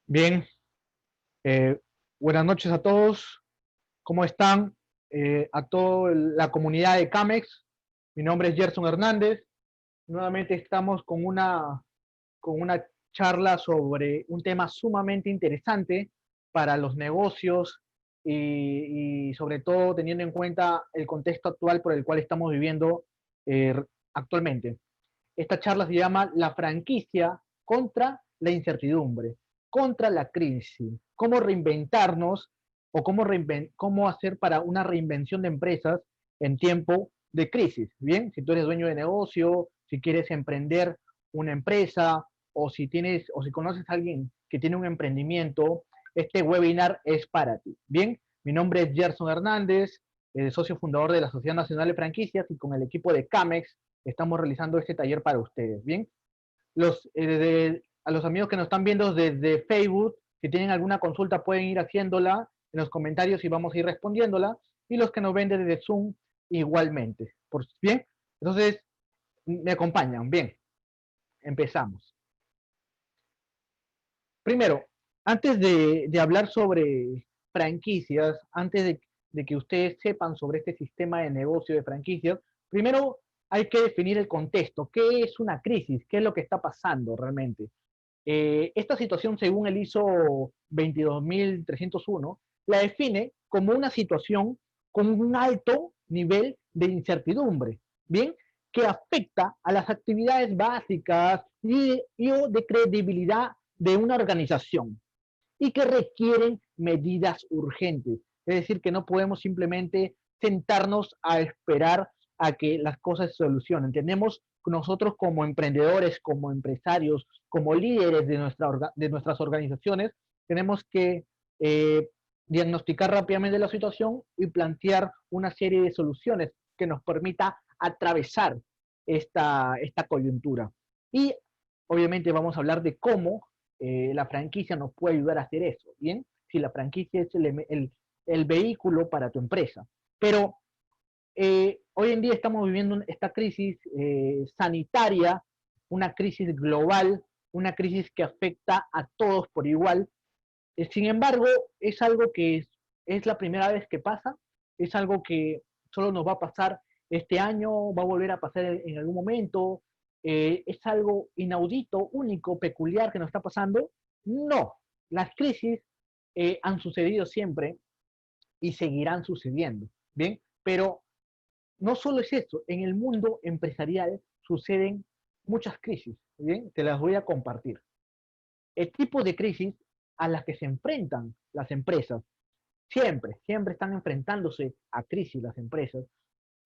Bien, eh, buenas noches a todos. ¿Cómo están? A toda la comunidad de CAMEX. Mi nombre es Gerson Hernández. Nuevamente estamos con una charla sobre un tema sumamente interesante para los negocios y sobre todo teniendo en cuenta el contexto actual por el cual estamos viviendo actualmente. Esta charla se llama La franquicia contra la incertidumbre, contra la crisis, cómo reinventarnos o cómo hacer para una reinvención de empresas en tiempo de crisis. Bien, si tú eres dueño de negocio, si quieres emprender una empresa o si conoces a alguien que tiene un emprendimiento, este webinar es para ti. Bien, mi nombre es Gerson Hernández, socio fundador de la Sociedad Nacional de Franquicias y con el equipo de CAMEX estamos realizando este taller para ustedes. Bien, a los amigos que nos están viendo desde Facebook, si tienen alguna consulta pueden ir haciéndola en los comentarios y vamos a ir respondiéndola. Y los que nos ven desde Zoom igualmente. Bien, entonces me acompañan. Bien, empezamos. Primero, antes de hablar sobre franquicias, antes de que ustedes sepan sobre este sistema de negocio de franquicias, primero hay que definir el contexto. ¿Qué es una crisis? ¿Qué es lo que está pasando realmente? Esta situación, según el ISO 22301, la define como una situación con un alto nivel de incertidumbre, ¿bien? Que afecta a las actividades básicas o de credibilidad de una organización y que requieren medidas urgentes. Es decir, que no podemos simplemente sentarnos a esperar a que las cosas se solucionen. Tenemos nosotros como emprendedores, como empresarios, como líderes de nuestras organizaciones, tenemos que diagnosticar rápidamente la situación y plantear una serie de soluciones que nos permita atravesar esta coyuntura. Y obviamente vamos a hablar de cómo la franquicia nos puede ayudar a hacer eso, ¿bien? Si la franquicia es el vehículo para tu empresa. Pero hoy en día estamos viviendo esta crisis sanitaria, una crisis global, una crisis que afecta a todos por igual. Sin embargo, es algo que es la primera vez que pasa, es algo que solo nos va a pasar este año, va a volver a pasar en algún momento, es algo inaudito, único, peculiar que nos está pasando. No, las crisis han sucedido siempre y seguirán sucediendo, ¿bien? Pero no solo es eso, en el mundo empresarial suceden muchas crisis, ¿bien? Te las voy a compartir. El tipo de crisis a las que se enfrentan las empresas, siempre están enfrentándose a crisis las empresas,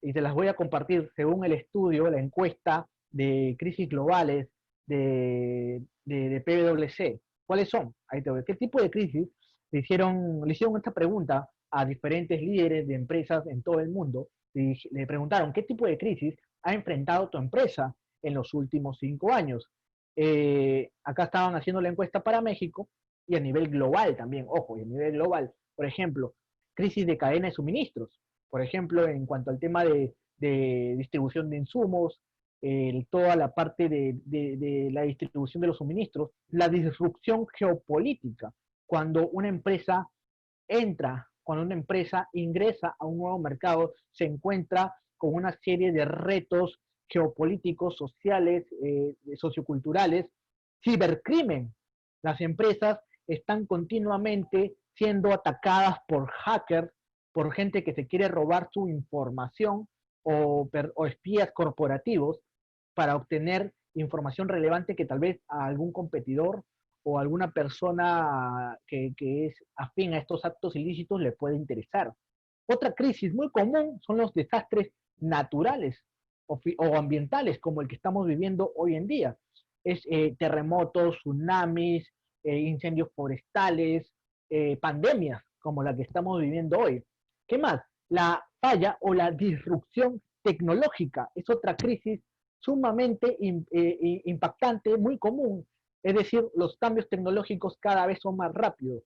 y te las voy a compartir según el estudio, la encuesta de crisis globales de PwC. ¿Cuáles son? Ahí te voy. ¿Qué tipo de crisis le hicieron esta pregunta a diferentes líderes de empresas en todo el mundo? Y le preguntaron, ¿qué tipo de crisis ha enfrentado tu empresa en los últimos 5 años? Acá estaban haciendo la encuesta para México y a nivel global también, ojo, y a nivel global, por ejemplo, crisis de cadena de suministros, por ejemplo, en cuanto al tema de distribución de insumos, toda la parte de la distribución de los suministros, la disrupción geopolítica, cuando una empresa cuando una empresa ingresa a un nuevo mercado, se encuentra con una serie de retos geopolíticos, sociales, socioculturales, cibercrimen. Las empresas están continuamente siendo atacadas por hackers, por gente que se quiere robar su información o espías corporativos para obtener información relevante que tal vez a algún competidor o alguna persona que es afín a estos actos ilícitos le puede interesar. Otra crisis muy común son los desastres naturales o ambientales, como el que estamos viviendo hoy en día. Es terremotos, tsunamis, incendios forestales, pandemias, como la que estamos viviendo hoy. ¿Qué más? La falla o la disrupción tecnológica es otra crisis sumamente impactante, muy común. Es decir, los cambios tecnológicos cada vez son más rápidos.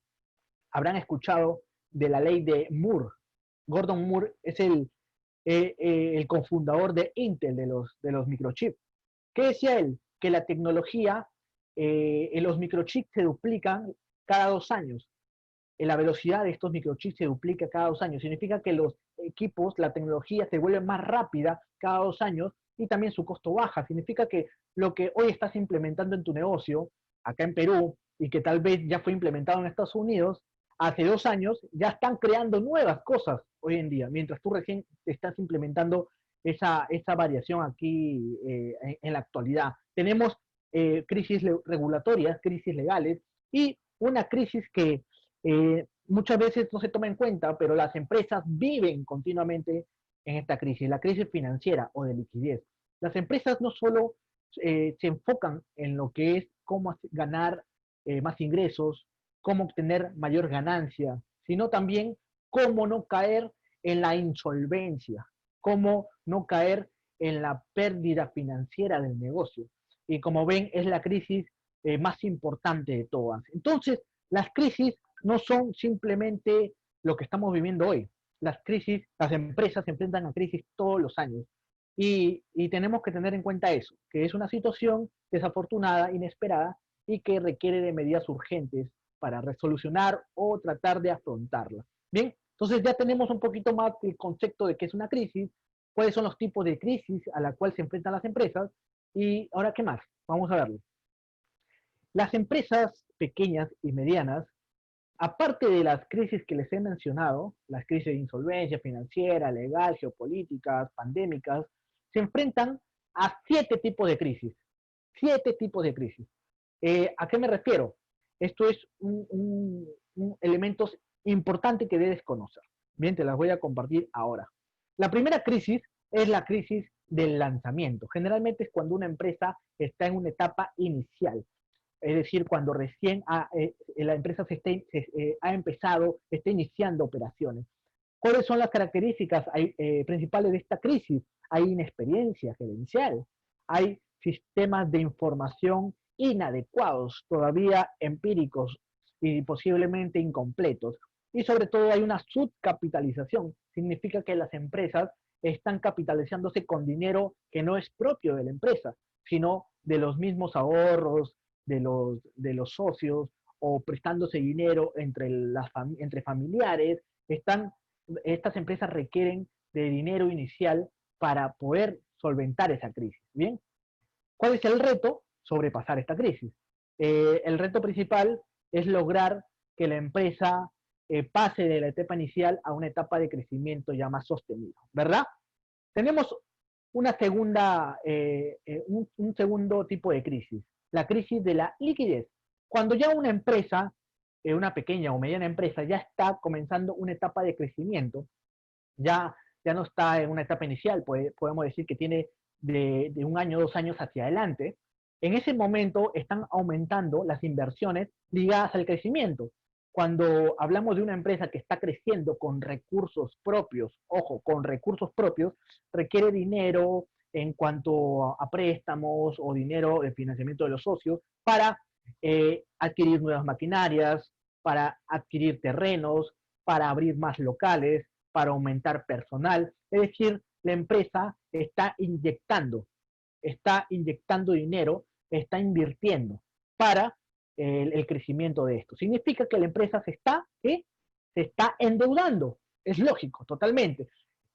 Habrán escuchado de la ley de Moore. Gordon Moore es el cofundador de Intel, de los microchips. ¿Qué decía él? Que la tecnología, los microchips se duplican cada 2 años. La velocidad de estos microchips se duplica cada 2 años. Significa que los equipos, la tecnología se vuelve más rápida cada 2 años y también su costo baja. Significa que lo que hoy estás implementando en tu negocio, acá en Perú, y que tal vez ya fue implementado en Estados Unidos, hace 2 años ya están creando nuevas cosas hoy en día, mientras tú recién estás implementando esa variación aquí en la actualidad. Tenemos crisis regulatorias, crisis legales y una crisis que muchas veces no se toma en cuenta, pero las empresas viven continuamente en esta crisis, la crisis financiera o de liquidez. Las empresas no solo se enfocan en lo que es cómo ganar más ingresos, cómo obtener mayor ganancia, sino también cómo no caer en la insolvencia, cómo no caer en la pérdida financiera del negocio. Y como ven, es la crisis más importante de todas. Entonces, las crisis no son simplemente lo que estamos viviendo hoy. Las crisis, las empresas se enfrentan a crisis todos los años. Y tenemos que tener en cuenta eso, que es una situación desafortunada, inesperada, y que requiere de medidas urgentes para resolucionar o tratar de afrontarla. Bien, entonces ya tenemos un poquito más el concepto de qué es una crisis, cuáles son los tipos de crisis a la cual se enfrentan las empresas, y ahora qué más, vamos a verlo. Las empresas pequeñas y medianas, aparte de las crisis que les he mencionado, las crisis de insolvencia financiera, legal, geopolíticas, pandémicas, se enfrentan a 7 tipos de crisis. 7 tipos de crisis. ¿A qué me refiero? Esto es un elementos importante que debes conocer. Bien, te las voy a compartir ahora. La primera crisis es la crisis del lanzamiento. Generalmente es cuando una empresa está en una etapa inicial, es decir, cuando recién la empresa ha empezado, está iniciando operaciones. ¿Cuáles son las características principales de esta crisis? Hay inexperiencia gerencial, hay sistemas de información inadecuados, todavía empíricos y posiblemente incompletos. Y sobre todo hay una subcapitalización. Significa que las empresas están capitalizándose con dinero que no es propio de la empresa, sino de los mismos ahorros, de los socios, o prestándose dinero entre familiares. Estas empresas requieren de dinero inicial para poder solventar esa crisis. Bien, ¿cuál es el reto? Sobrepasar esta crisis. El reto principal es lograr que la empresa pase de la etapa inicial a una etapa de crecimiento ya más sostenido, ¿verdad? Tenemos un segundo tipo de crisis, la crisis de la liquidez. Cuando ya una empresa, una pequeña o mediana empresa, ya está comenzando una etapa de crecimiento, ya no está en una etapa inicial, podemos decir que tiene de 1 año, 2 años hacia adelante. En ese momento están aumentando las inversiones ligadas al crecimiento. Cuando hablamos de una empresa que está creciendo con recursos propios, ojo, con recursos propios, requiere dinero en cuanto a préstamos o dinero de financiamiento de los socios para adquirir nuevas maquinarias, para adquirir terrenos, para abrir más locales, para aumentar personal. Es decir, la empresa está inyectando dinero, está invirtiendo para el crecimiento de esto. Significa que la empresa se está endeudando. Es lógico, totalmente.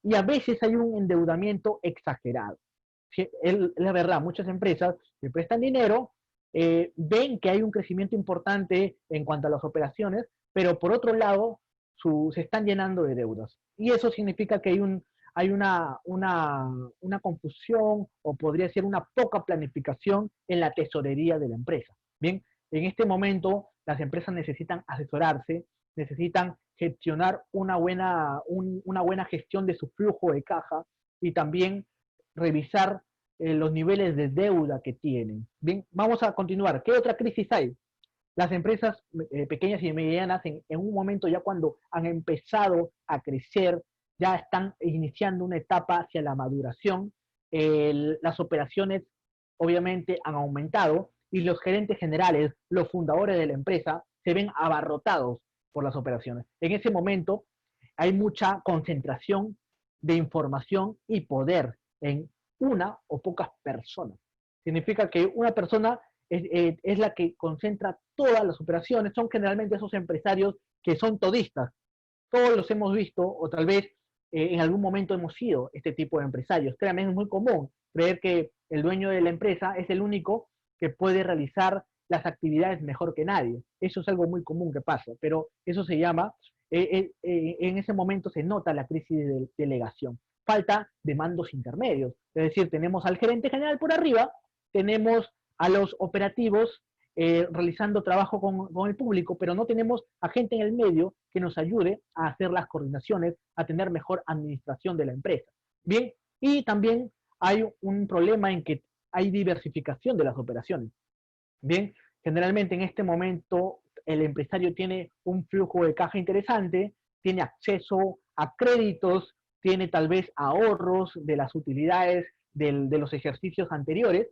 Y a veces hay un endeudamiento exagerado. Es la verdad, muchas empresas que prestan dinero ven que hay un crecimiento importante en cuanto a las operaciones, pero por otro lado se están llenando de deudas. Y eso significa que hay una confusión, o podría ser una poca planificación en la tesorería de la empresa. Bien, en este momento las empresas necesitan asesorarse, necesitan gestionar una buena gestión de su flujo de caja, y también revisar los niveles de deuda que tienen. Bien, vamos a continuar. ¿Qué otra crisis hay? Las empresas pequeñas y medianas en un momento ya cuando han empezado a crecer, ya están iniciando una etapa hacia la maduración, las operaciones obviamente han aumentado y los gerentes generales, los fundadores de la empresa, se ven abarrotados por las operaciones. En ese momento hay mucha concentración de información y poder en una o pocas personas. Significa que una persona es la que concentra todas las operaciones, son generalmente esos empresarios que son todistas. Todos los hemos visto, o tal vez en algún momento hemos sido este tipo de empresarios. Créanme, es muy común creer que el dueño de la empresa es el único que puede realizar las actividades mejor que nadie. Eso es algo muy común que pasa, pero eso se llama, en ese momento se nota la crisis de delegación. Falta de mandos intermedios, es decir, tenemos al gerente general por arriba, tenemos a los operativos realizando trabajo con el público, pero no tenemos a gente en el medio que nos ayude a hacer las coordinaciones, a tener mejor administración de la empresa. Bien, y también hay un problema en que hay diversificación de las operaciones. Bien, generalmente en este momento el empresario tiene un flujo de caja interesante, tiene acceso a créditos, tiene tal vez ahorros de las utilidades de los ejercicios anteriores,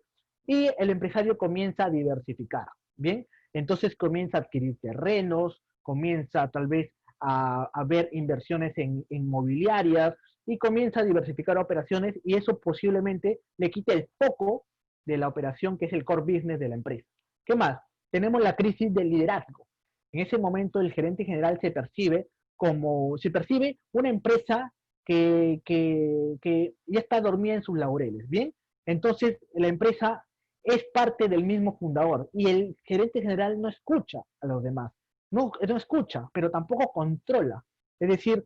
y el empresario comienza a diversificar. Bien, entonces comienza a adquirir terrenos, comienza tal vez a ver inversiones en inmobiliarias y comienza a diversificar operaciones, y eso posiblemente le quite el foco de la operación que es el core business de la empresa. ¿Qué más? Tenemos la crisis del liderazgo. En ese momento el gerente general se percibe una empresa que ya está dormida en sus laureles, ¿bien? Entonces la empresa es parte del mismo fundador y el gerente general no escucha a los demás, no escucha, pero tampoco controla. Es decir,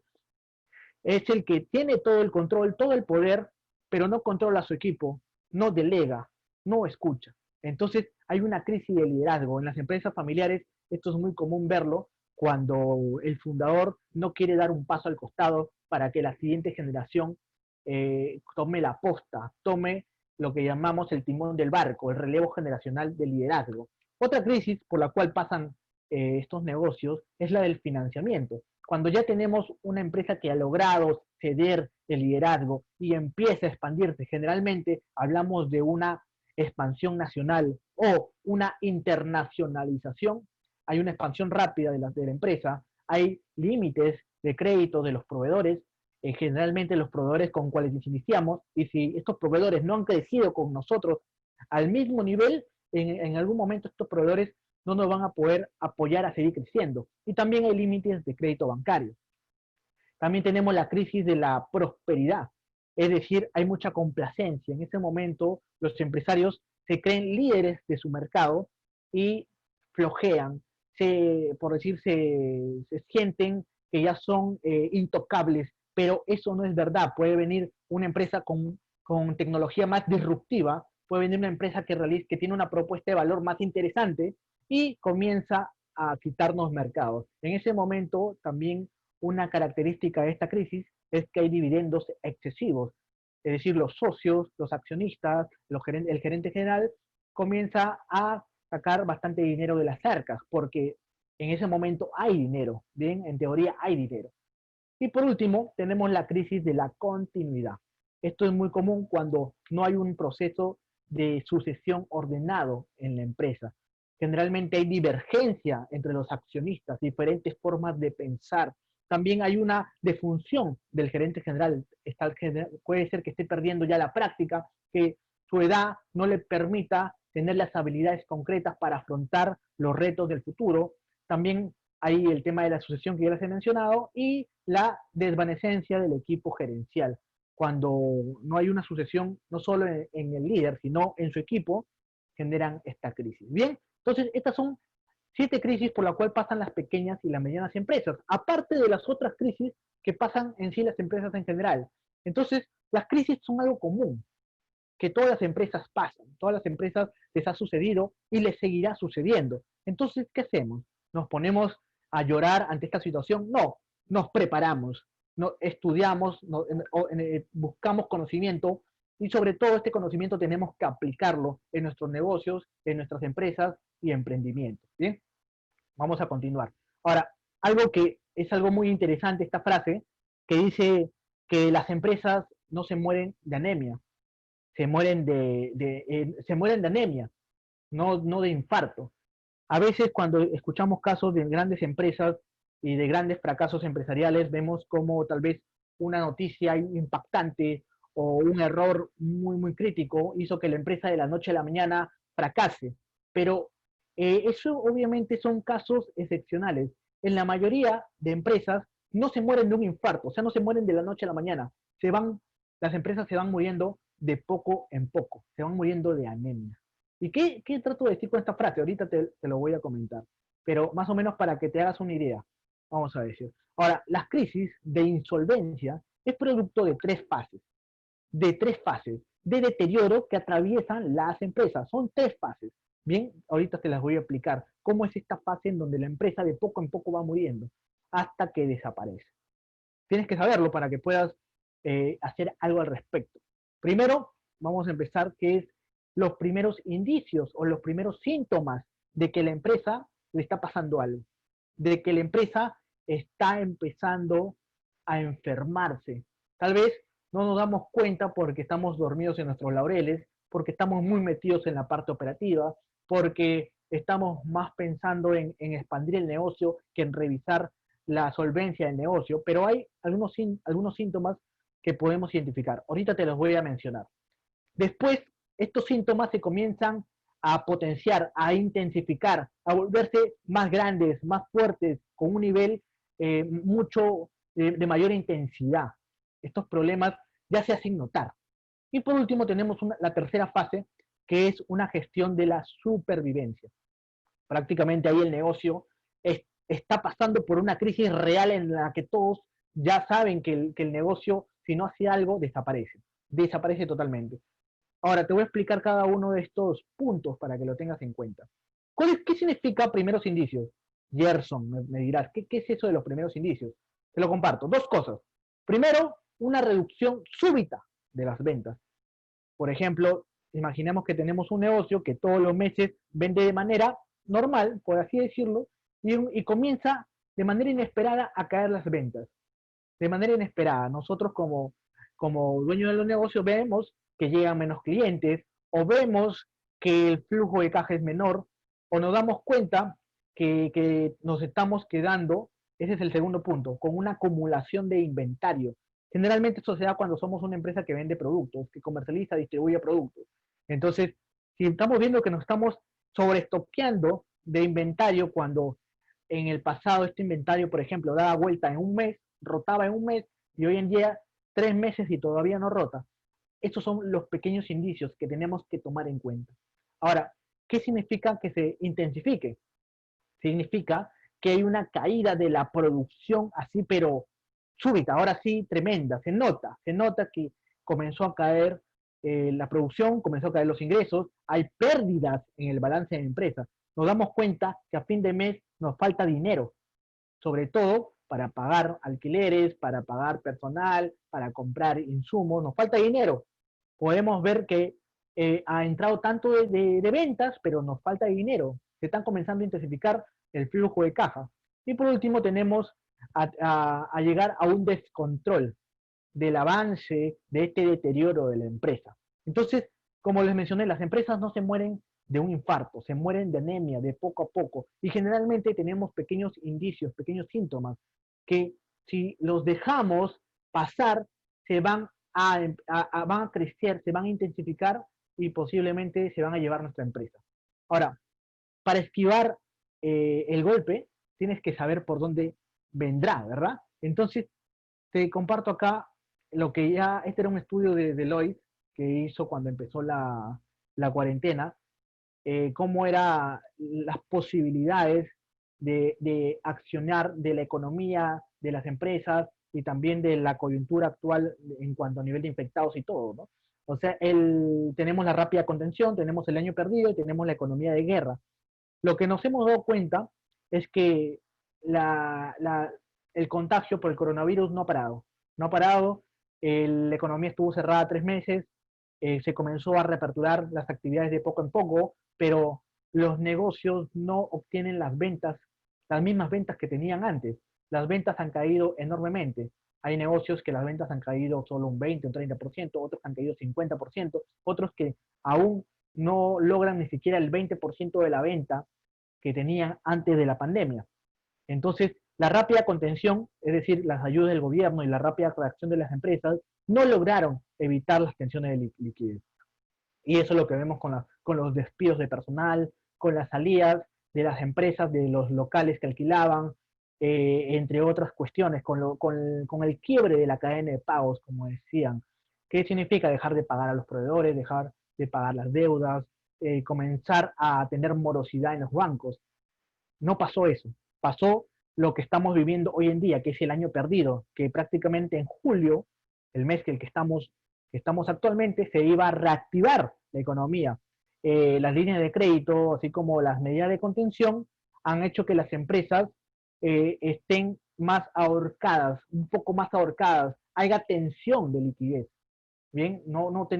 es el que tiene todo el control, todo el poder, pero no controla a su equipo, no delega, no escucha. Entonces hay una crisis de liderazgo. En las empresas familiares esto es muy común verlo cuando el fundador no quiere dar un paso al costado para que la siguiente generación tome la posta, tome lo que llamamos el timón del barco, el relevo generacional del liderazgo. Otra crisis por la cual pasan estos negocios es la del financiamiento. Cuando ya tenemos una empresa que ha logrado ceder el liderazgo y empieza a expandirse, generalmente hablamos de una expansión nacional o una internacionalización, hay una expansión rápida de la empresa, hay límites de crédito de los proveedores, generalmente los proveedores con cuales iniciamos, y si estos proveedores no han crecido con nosotros al mismo nivel, en algún momento estos proveedores no nos van a poder apoyar a seguir creciendo. Y también hay límites de crédito bancario. También tenemos la crisis de la prosperidad, es decir, hay mucha complacencia. En ese momento los empresarios se creen líderes de su mercado y flojean, por decir, se sienten que ya son intocables, pero eso no es verdad. Puede venir una empresa con tecnología más disruptiva, puede venir una empresa que tiene una propuesta de valor más interesante y comienza a quitarnos mercados. En ese momento también una característica de esta crisis es que hay dividendos excesivos, es decir, los socios, los accionistas, el gerente general comienza a sacar bastante dinero de las arcas, porque en ese momento hay dinero, bien, en teoría hay dinero. Y por último, tenemos la crisis de la continuidad. Esto es muy común cuando no hay un proceso de sucesión ordenado en la empresa. Generalmente hay divergencia entre los accionistas, diferentes formas de pensar. También hay una defunción del gerente general. Puede ser que esté perdiendo ya la práctica, que su edad no le permita tener las habilidades concretas para afrontar los retos del futuro. También hay el tema de la sucesión que ya les he mencionado y la desvanecencia del equipo gerencial. Cuando no hay una sucesión, no solo en el líder, sino en su equipo, generan esta crisis. Bien, entonces estas son 7 crisis por la cual pasan las pequeñas y las medianas empresas, aparte de las otras crisis que pasan en sí las empresas en general. Entonces, las crisis son algo común, que todas las empresas pasan, todas las empresas les ha sucedido y les seguirá sucediendo. Entonces, ¿qué hacemos? ¿Nos ponemos a llorar ante esta situación? No, nos preparamos, estudiamos, buscamos conocimiento y sobre todo este conocimiento tenemos que aplicarlo en nuestros negocios, en nuestras empresas y emprendimientos. ¿Bien? Vamos a continuar. Ahora, algo que es algo muy interesante, esta frase, que dice que las empresas no se mueren de anemia, se mueren de anemia, no de infarto. A veces cuando escuchamos casos de grandes empresas y de grandes fracasos empresariales, vemos como tal vez una noticia impactante o un error muy, muy crítico hizo que la empresa de la noche a la mañana fracase. pero eso obviamente son casos excepcionales. En la mayoría de empresas no se mueren de un infarto, o sea, no se mueren de la noche a la mañana. Las empresas se van muriendo de poco en poco, se van muriendo de anemia. ¿Y qué trato de decir con esta frase? Ahorita te lo voy a comentar, pero más o menos para que te hagas una idea, vamos a decir. Ahora, las crisis de insolvencia es producto de tres fases de deterioro que atraviesan las empresas. Son tres fases. Bien, ahorita te las voy a explicar cómo es esta fase en donde la empresa de poco en poco va muriendo hasta que desaparece. Tienes que saberlo para que puedas hacer algo al respecto. Primero, vamos a empezar que es los primeros indicios o los primeros síntomas de que la empresa le está pasando algo, de que la empresa está empezando a enfermarse. Tal vez no nos damos cuenta porque estamos dormidos en nuestros laureles, porque estamos muy metidos en la parte operativa, porque estamos más pensando en expandir el negocio que en revisar la solvencia del negocio, pero hay algunos síntomas que podemos identificar. Ahorita te los voy a mencionar. Después, estos síntomas se comienzan a potenciar, a intensificar, a volverse más grandes, más fuertes, con un nivel mucho de mayor intensidad. Estos problemas ya se hacen notar. Y por último tenemos la tercera fase, que es una gestión de la supervivencia. Prácticamente ahí el negocio está pasando por una crisis real en la que todos ya saben que el negocio, si no hace algo, desaparece totalmente. Ahora, te voy a explicar cada uno de estos puntos para que lo tengas en cuenta. ¿Qué significa primeros indicios? Gerson, me dirás, ¿qué es eso de los primeros indicios? Te lo comparto. Dos cosas. Primero, una reducción súbita de las ventas. Por ejemplo, imaginemos que tenemos un negocio que todos los meses vende de manera normal, por así decirlo, y comienza de manera inesperada a caer las ventas. De manera inesperada. Nosotros como dueños de los negocios vemos que llegan menos clientes, o vemos que el flujo de caja es menor, o nos damos cuenta que nos estamos quedando, ese es el segundo punto, con una acumulación de inventario. Generalmente esto se da cuando somos una empresa que vende productos, que comercializa, distribuye productos. Entonces, si estamos viendo que nos estamos sobreestoqueando de inventario cuando en el pasado este inventario, por ejemplo, daba vuelta en un mes, rotaba en un mes, y hoy en día 3 meses y todavía no rota. Estos son los pequeños indicios que tenemos que tomar en cuenta. Ahora, ¿qué significa que se intensifique? Significa que hay una caída de la producción así, pero súbita, ahora sí tremenda, se nota que comenzó a caer la producción, comenzó a caer los ingresos, hay pérdidas en el balance de la empresa. Nos damos cuenta que a fin de mes nos falta dinero, sobre todo para pagar alquileres, para pagar personal, para comprar insumos, nos falta dinero. Podemos ver que ha entrado tanto de ventas, pero nos falta dinero. Se están comenzando a intensificar el flujo de caja. Y por último tenemos a llegar a un descontrol del avance de este deterioro de la empresa. Entonces, como les mencioné, las empresas no se mueren de un infarto, se mueren de anemia, de poco a poco. Y generalmente tenemos pequeños indicios, pequeños síntomas, que si los dejamos pasar, van a crecer, se van a intensificar y posiblemente se van a llevar nuestra empresa. Ahora, para esquivar el golpe, tienes que saber por dónde vendrá, ¿verdad? Entonces, te comparto acá este era un estudio de Deloitte que hizo cuando empezó la cuarentena, cómo eran las posibilidades de accionar de la economía, de las empresas y también de la coyuntura actual en cuanto a nivel de infectados y todo, ¿no? O sea, tenemos la rápida contención, tenemos el año perdido y tenemos la economía de guerra. Lo que nos hemos dado cuenta es que el contagio por el coronavirus no ha parado. No ha parado, la economía estuvo cerrada 3 meses, se comenzó a reaperturar las actividades de poco en poco, pero los negocios no obtienen las mismas ventas que tenían antes. Las ventas han caído enormemente. Hay negocios que las ventas han caído solo un 20, un 30%, otros han caído 50%, otros que aún no logran ni siquiera el 20% de la venta que tenían antes de la pandemia. Entonces, la rápida contención, es decir, las ayudas del gobierno y la rápida reacción de las empresas, no lograron evitar las tensiones de liquidez. Y eso es lo que vemos con los despidos de personal, con las salidas de las empresas, de los locales que alquilaban, entre otras cuestiones, con el quiebre de la cadena de pagos, como decían. ¿Qué significa dejar de pagar a los proveedores, dejar de pagar las deudas, comenzar a tener morosidad en los bancos? No pasó eso. Pasó lo que estamos viviendo hoy en día, que es el año perdido, que prácticamente en julio, el mes que estamos actualmente, se iba a reactivar la economía. Las líneas de crédito, así como las medidas de contención, han hecho que las empresas estén más ahorcadas, un poco más ahorcadas, haya tensión de liquidez. Bien,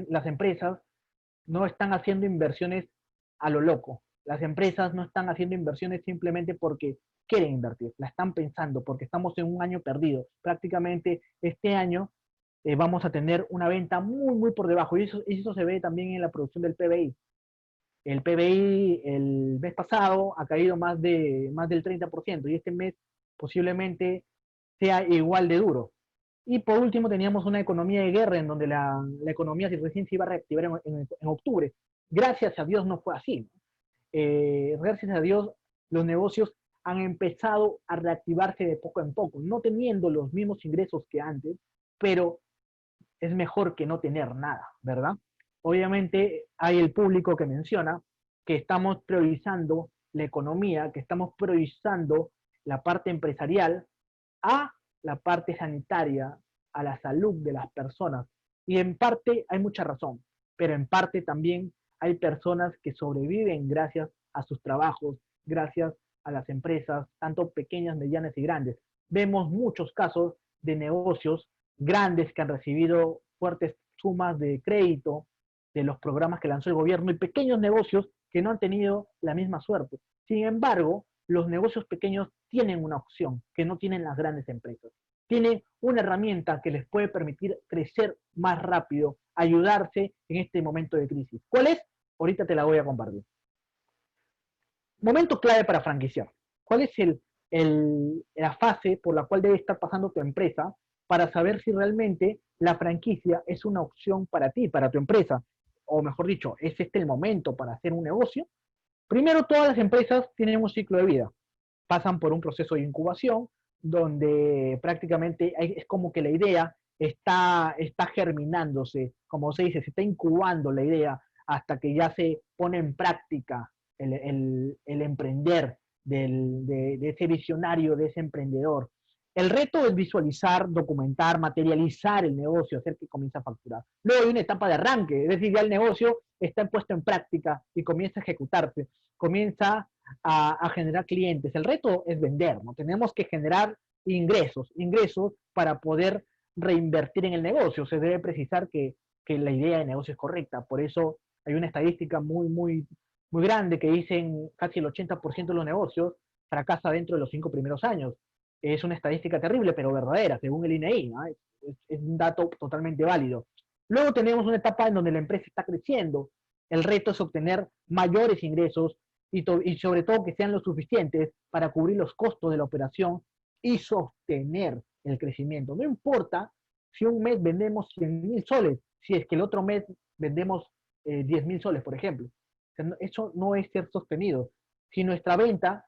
las empresas no están haciendo inversiones a lo loco. Las empresas no están haciendo inversiones simplemente porque quieren invertir, la están pensando porque estamos en un año perdido. Prácticamente este año vamos a tener una venta muy, muy por debajo y eso se ve también en la producción del PBI. El PBI el mes pasado ha caído más del 30% y este mes posiblemente sea igual de duro. Y por último teníamos una economía de guerra en donde la economía recién se iba a reactivar en octubre. Gracias a Dios no fue así. Gracias a Dios los negocios han empezado a reactivarse de poco en poco, no teniendo los mismos ingresos que antes, pero es mejor que no tener nada, ¿verdad? Obviamente hay el público que menciona que estamos priorizando la economía, que estamos priorizando la parte empresarial a la parte sanitaria, a la salud de las personas. Y en parte hay mucha razón, pero en parte también hay personas que sobreviven gracias a sus trabajos, gracias a las empresas, tanto pequeñas, medianas y grandes. Vemos muchos casos de negocios grandes que han recibido fuertes sumas de crédito de los programas que lanzó el gobierno y pequeños negocios que no han tenido la misma suerte. Sin embargo, los negocios pequeños tienen una opción que no tienen las grandes empresas. Tienen una herramienta que les puede permitir crecer más rápido, ayudarse en este momento de crisis. ¿Cuál es? Ahorita te la voy a compartir. Momento clave para franquiciar. ¿Cuál es la fase por la cual debe estar pasando tu empresa para saber si realmente la franquicia es una opción para ti, para tu empresa? O mejor dicho, ¿es este el momento para hacer un negocio? Primero, todas las empresas tienen un ciclo de vida. Pasan por un proceso de incubación donde prácticamente es como que la idea está germinándose, como se dice, se está incubando la idea hasta que ya se pone en práctica el emprender de ese visionario, de ese emprendedor. El reto es visualizar, documentar, materializar el negocio, hacer que comience a facturar. Luego hay una etapa de arranque, es decir, ya el negocio está puesto en práctica y comienza a ejecutarse, comienza a generar clientes. El reto es vender, ¿no? Tenemos que generar ingresos para poder reinvertir en el negocio. Se debe precisar que la idea de negocio es correcta. Por eso hay una estadística muy, muy, muy grande que dicen casi el 80% de los negocios fracasa dentro de los 5 primeros años. Es una estadística terrible, pero verdadera, según el INEI, ¿no? Es un dato totalmente válido. Luego tenemos una etapa en donde la empresa está creciendo. El reto es obtener mayores ingresos y sobre todo que sean lo suficientes para cubrir los costos de la operación y sostener el crecimiento. No importa si un mes vendemos 100.000 soles, si es que el otro mes vendemos 10.000 soles, por ejemplo. O sea, eso no es ser sostenido. Si nuestra venta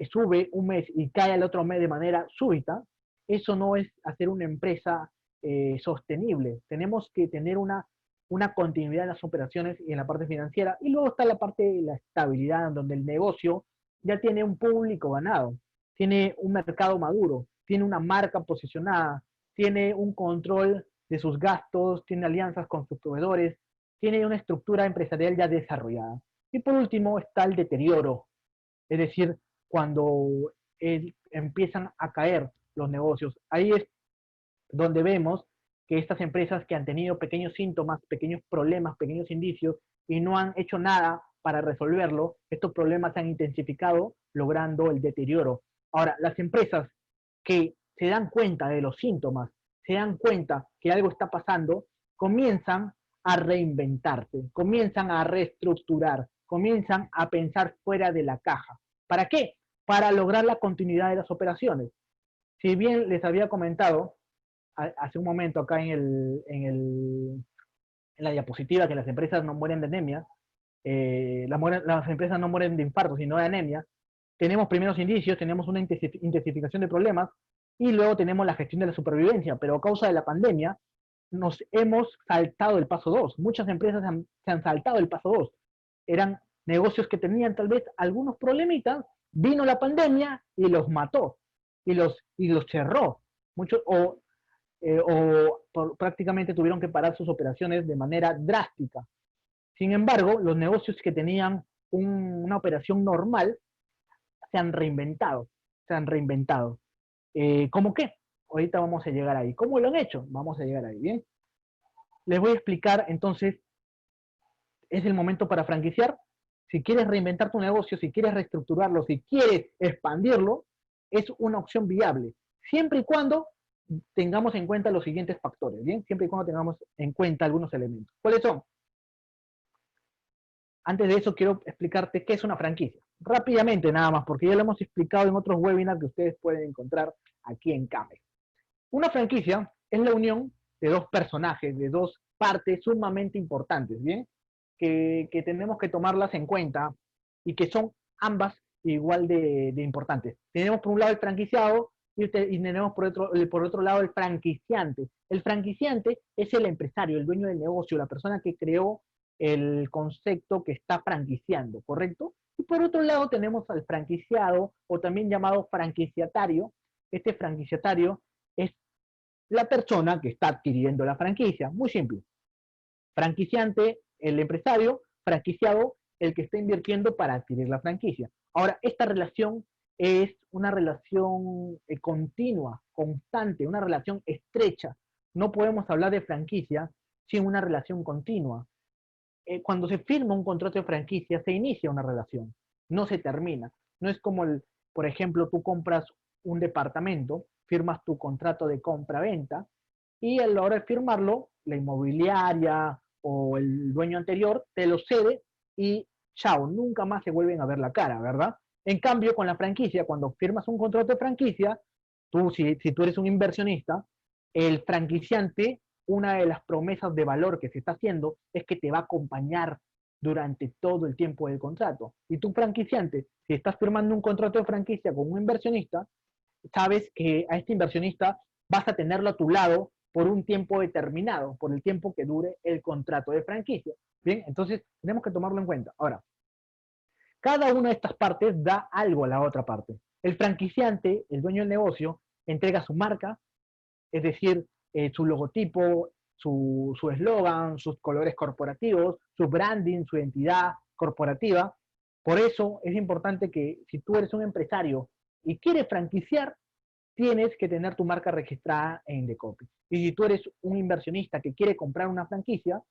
sube un mes y cae el otro mes de manera súbita, eso no es hacer una empresa sostenible. Tenemos que tener una continuidad en las operaciones y en la parte financiera. Y luego está la parte de la estabilidad, donde el negocio ya tiene un público ganado, tiene un mercado maduro, tiene una marca posicionada, tiene un control de sus gastos, tiene alianzas con sus proveedores, tiene una estructura empresarial ya desarrollada. Y por último está el deterioro, es decir, cuando empiezan a caer los negocios. Ahí es donde vemos que estas empresas que han tenido pequeños síntomas, pequeños problemas, pequeños indicios y no han hecho nada para resolverlo, estos problemas se han intensificado logrando el deterioro. Ahora, las empresas que se dan cuenta de los síntomas, se dan cuenta que algo está pasando, comienzan a reinventarse, comienzan a reestructurar, comienzan a pensar fuera de la caja. ¿Para qué? Para lograr la continuidad de las operaciones. Si bien les había comentado hace un momento acá en la diapositiva que las empresas no mueren de anemia, las empresas no mueren de infarto, sino de anemia. Tenemos primeros indicios, tenemos una intensificación de problemas y luego tenemos la gestión de la supervivencia, pero a causa de la pandemia nos hemos saltado el paso 2. Muchas empresas se han saltado el paso 2. Eran negocios que tenían tal vez algunos problemitas, vino la pandemia y los mató y los cerró. Muchos, prácticamente tuvieron que parar sus operaciones de manera drástica. Sin embargo, los negocios que tenían una operación normal se han reinventado, se han reinventado. ¿Cómo qué? Ahorita vamos a llegar ahí. ¿Cómo lo han hecho? Vamos a llegar ahí, ¿bien? Les voy a explicar, entonces, es el momento para franquiciar. Si quieres reinventar tu negocio, si quieres reestructurarlo, si quieres expandirlo, es una opción viable, siempre y cuando tengamos en cuenta los siguientes factores, ¿bien? Siempre y cuando tengamos en cuenta algunos elementos. ¿Cuáles son? Antes de eso, quiero explicarte qué es una franquicia. Rápidamente, nada más, porque ya lo hemos explicado en otros webinars que ustedes pueden encontrar aquí en Kame. Una franquicia es la unión de dos personajes, de dos partes sumamente importantes, ¿bien? Que tenemos que tomarlas en cuenta y que son ambas igual de importantes. Tenemos por un lado el franquiciado y tenemos por otro lado el franquiciante. El franquiciante es el empresario, el dueño del negocio, la persona que creó el concepto que está franquiciando, ¿correcto? Y por otro lado tenemos al franquiciado o también llamado franquiciatario. Este franquiciatario es la persona que está adquiriendo la franquicia. Muy simple. Franquiciante, el empresario; franquiciado, el que está invirtiendo para adquirir la franquicia. Ahora, esta relación es una relación continua, constante, una relación estrecha. No podemos hablar de franquicia sin una relación continua. Cuando se firma un contrato de franquicia, se inicia una relación, no se termina. No es como, por ejemplo, tú compras un departamento, firmas tu contrato de compra-venta, y a la hora de firmarlo, la inmobiliaria o el dueño anterior te lo cede y chao, nunca más se vuelven a ver la cara, ¿verdad? En cambio, con la franquicia, cuando firmas un contrato de franquicia, si tú eres un inversionista, el franquiciante, una de las promesas de valor que se está haciendo es que te va a acompañar durante todo el tiempo del contrato. Y tú, franquiciante, si estás firmando un contrato de franquicia con un inversionista, sabes que a este inversionista vas a tenerlo a tu lado por un tiempo determinado, por el tiempo que dure el contrato de franquicia. Bien, entonces tenemos que tomarlo en cuenta. Ahora, cada una de estas partes da algo a la otra parte. El franquiciante, el dueño del negocio, entrega su marca, es decir, su logotipo, su eslogan, sus colores corporativos, su branding, su identidad corporativa. Por eso es importante que si tú eres un empresario y quieres franquiciar, tienes que tener tu marca registrada en Indecopy. Y si tú eres un inversionista que quiere comprar una franquicia,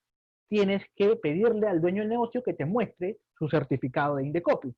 tienes que pedirle al dueño del negocio que te muestre su certificado de Indecopy.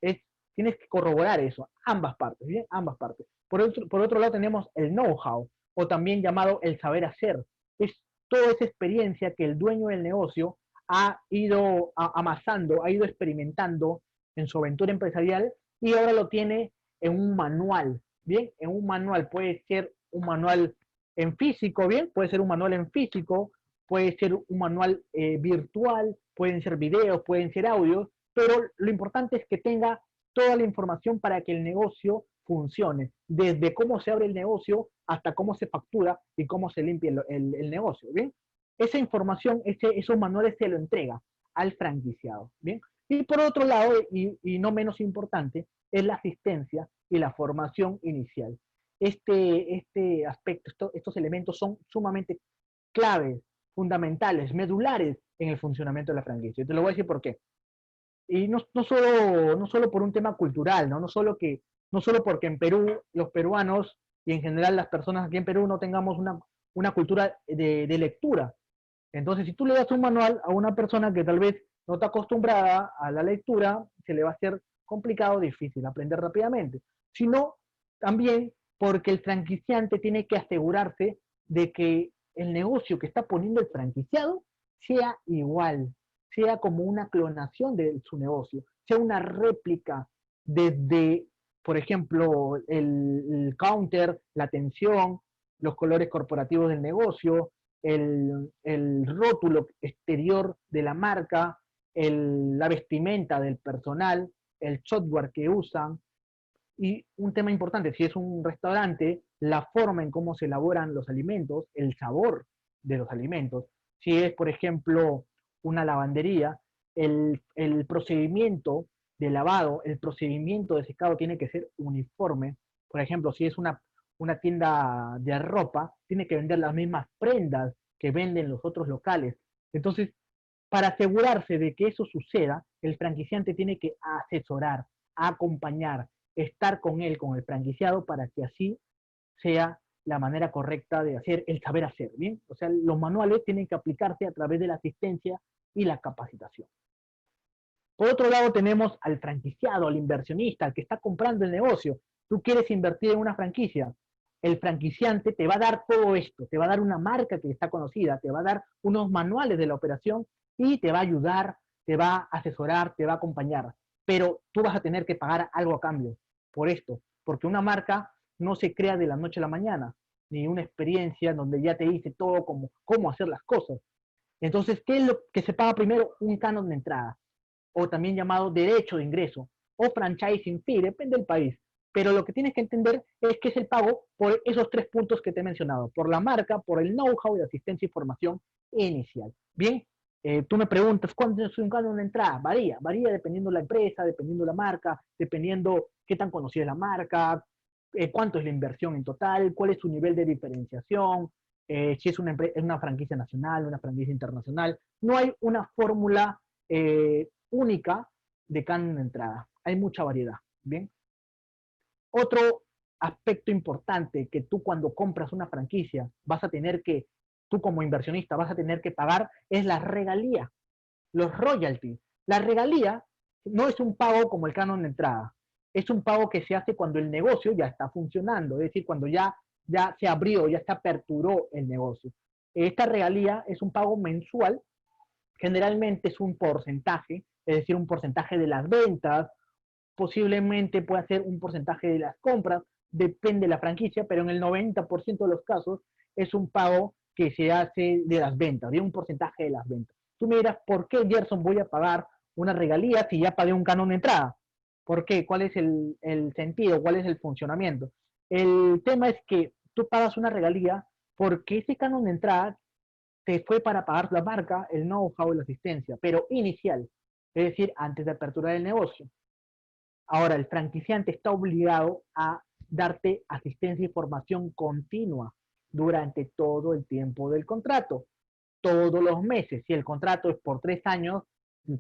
Tienes que corroborar eso, ambas partes, ¿bien? Ambas partes. Por otro lado tenemos el know-how, o también llamado el saber hacer. Es toda esa experiencia que el dueño del negocio ha ido amasando, ha ido experimentando en su aventura empresarial y ahora lo tiene en un manual, ¿bien? En un manual, puede ser un manual en físico, ¿bien? Puede ser un manual en físico, puede ser un manual virtual, pueden ser videos, pueden ser audios, pero lo importante es que tenga toda la información para que el negocio funcione, desde cómo se abre el negocio hasta cómo se factura y cómo se limpia el negocio, ¿bien? Esa información, esos manuales se lo entrega al franquiciado, ¿bien? Y por otro lado, y no menos importante, es la asistencia y la formación inicial. Este aspecto, estos elementos son sumamente claves, fundamentales, medulares en el funcionamiento de la franquicia. Te lo voy a decir por qué. Y no solo por un tema cultural, ¿no? No solo porque en Perú los peruanos y en general las personas aquí en Perú no tengamos una cultura de lectura. Entonces, si tú le das un manual a una persona que tal vez no está acostumbrada a la lectura, se le va a hacer complicado, difícil aprender rápidamente. Sino también porque el franquiciante tiene que asegurarse de que el negocio que está poniendo el franquiciado sea igual, sea como una clonación de su negocio, sea una réplica desde, por ejemplo, el counter, la atención, los colores corporativos del negocio, el rótulo exterior de la marca, la vestimenta del personal, el software que usan, y un tema importante, si es un restaurante, la forma en cómo se elaboran los alimentos, el sabor de los alimentos. Si es, por ejemplo, una lavandería, el procedimiento de lavado, el procedimiento de secado tiene que ser uniforme. Por ejemplo, si es una tienda de ropa, tiene que vender las mismas prendas que venden los otros locales. Entonces, para asegurarse de que eso suceda, el franquiciante tiene que asesorar, acompañar, estar con él, con el franquiciado, para que así sea la manera correcta de hacer el saber hacer, ¿bien? O sea, los manuales tienen que aplicarse a través de la asistencia y la capacitación. Por otro lado, tenemos al franquiciado, al inversionista, al que está comprando el negocio. Tú quieres invertir en una franquicia. El franquiciante te va a dar todo esto, te va a dar una marca que está conocida, te va a dar unos manuales de la operación y te va a ayudar, te va a asesorar, te va a acompañar. Pero tú vas a tener que pagar algo a cambio por esto, porque una marca no se crea de la noche a la mañana, ni una experiencia donde ya te dice todo cómo hacer las cosas. Entonces, ¿qué es lo que se paga primero? Un canon de entrada, o también llamado derecho de ingreso, o franchising fee, depende del país. Pero lo que tienes que entender es que es el pago por esos tres puntos que te he mencionado, por la marca, por el know-how y asistencia y formación inicial. Bien, tú me preguntas, ¿cuánto es un canon de entrada? Varía dependiendo la empresa, dependiendo la marca, dependiendo qué tan conocida es la marca, cuánto es la inversión en total, cuál es su nivel de diferenciación, si es una franquicia nacional, una franquicia internacional. No hay una fórmula única de canon de entrada. Hay mucha variedad. Bien. Otro aspecto importante que tú cuando compras una franquicia vas a tener que, tú como inversionista vas a tener que pagar es la regalía, los royalties. La regalía no es un pago como el canon de entrada, es un pago que se hace cuando el negocio ya está funcionando, es decir, cuando ya se abrió, ya se aperturó el negocio. Esta regalía es un pago mensual, generalmente es un porcentaje, es decir, un porcentaje de las ventas, posiblemente pueda ser un porcentaje de las compras, depende de la franquicia, pero en el 90% de los casos es un pago que se hace de las ventas, de un porcentaje de las ventas. Tú me dirás, ¿por qué, Gerson, voy a pagar una regalía si ya pagué un canon de entrada? ¿Por qué? ¿Cuál es el sentido? ¿Cuál es el funcionamiento? El tema es que tú pagas una regalía porque ese canon de entrada te fue para pagar la marca, el know-how y la asistencia, pero inicial, es decir, antes de aperturar el negocio. Ahora, el franquiciante está obligado a darte asistencia y formación continua durante todo el tiempo del contrato, todos los meses. Si el contrato es por 3 años,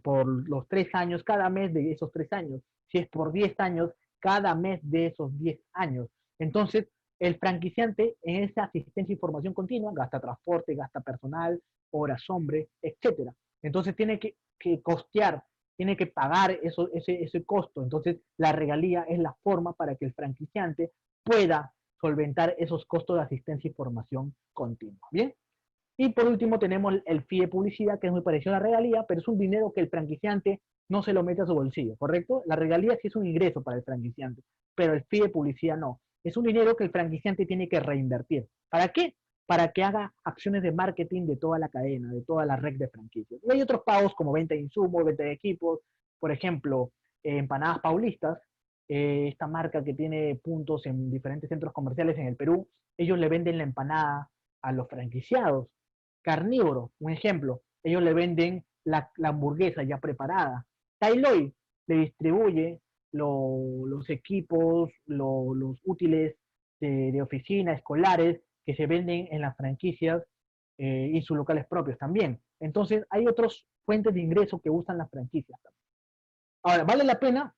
por los 3 años, cada mes de esos 3 años. Si es por 10 años, cada mes de esos 10 años. Entonces, el franquiciante en esa asistencia y formación continua gasta transporte, gasta personal, horas hombre, etcétera. Entonces tiene que costear, tiene que pagar ese costo. Entonces la regalía es la forma para que el franquiciante pueda solventar esos costos de asistencia y formación continua. ¿Bien? Y por último tenemos el fee de publicidad, que es muy parecido a la regalía, pero es un dinero que el franquiciante no se lo mete a su bolsillo, ¿correcto? La regalía sí es un ingreso para el franquiciante, pero el fee de publicidad no. Es un dinero que el franquiciante tiene que reinvertir. ¿Para qué? Para que haga acciones de marketing de toda la cadena, de toda la red de franquicias. Y hay otros pagos como venta de insumos, venta de equipos, por ejemplo, Empanadas Paulistas, esta marca que tiene puntos en diferentes centros comerciales en el Perú, ellos le venden la empanada a los franquiciados. Carnívoro, un ejemplo, ellos le venden la hamburguesa ya preparada. Tailoy le distribuye los equipos, los útiles de oficina, escolares, que se venden en las franquicias y sus locales propios también. Entonces, hay otras fuentes de ingreso que usan las franquicias también. Ahora, ¿vale la pena?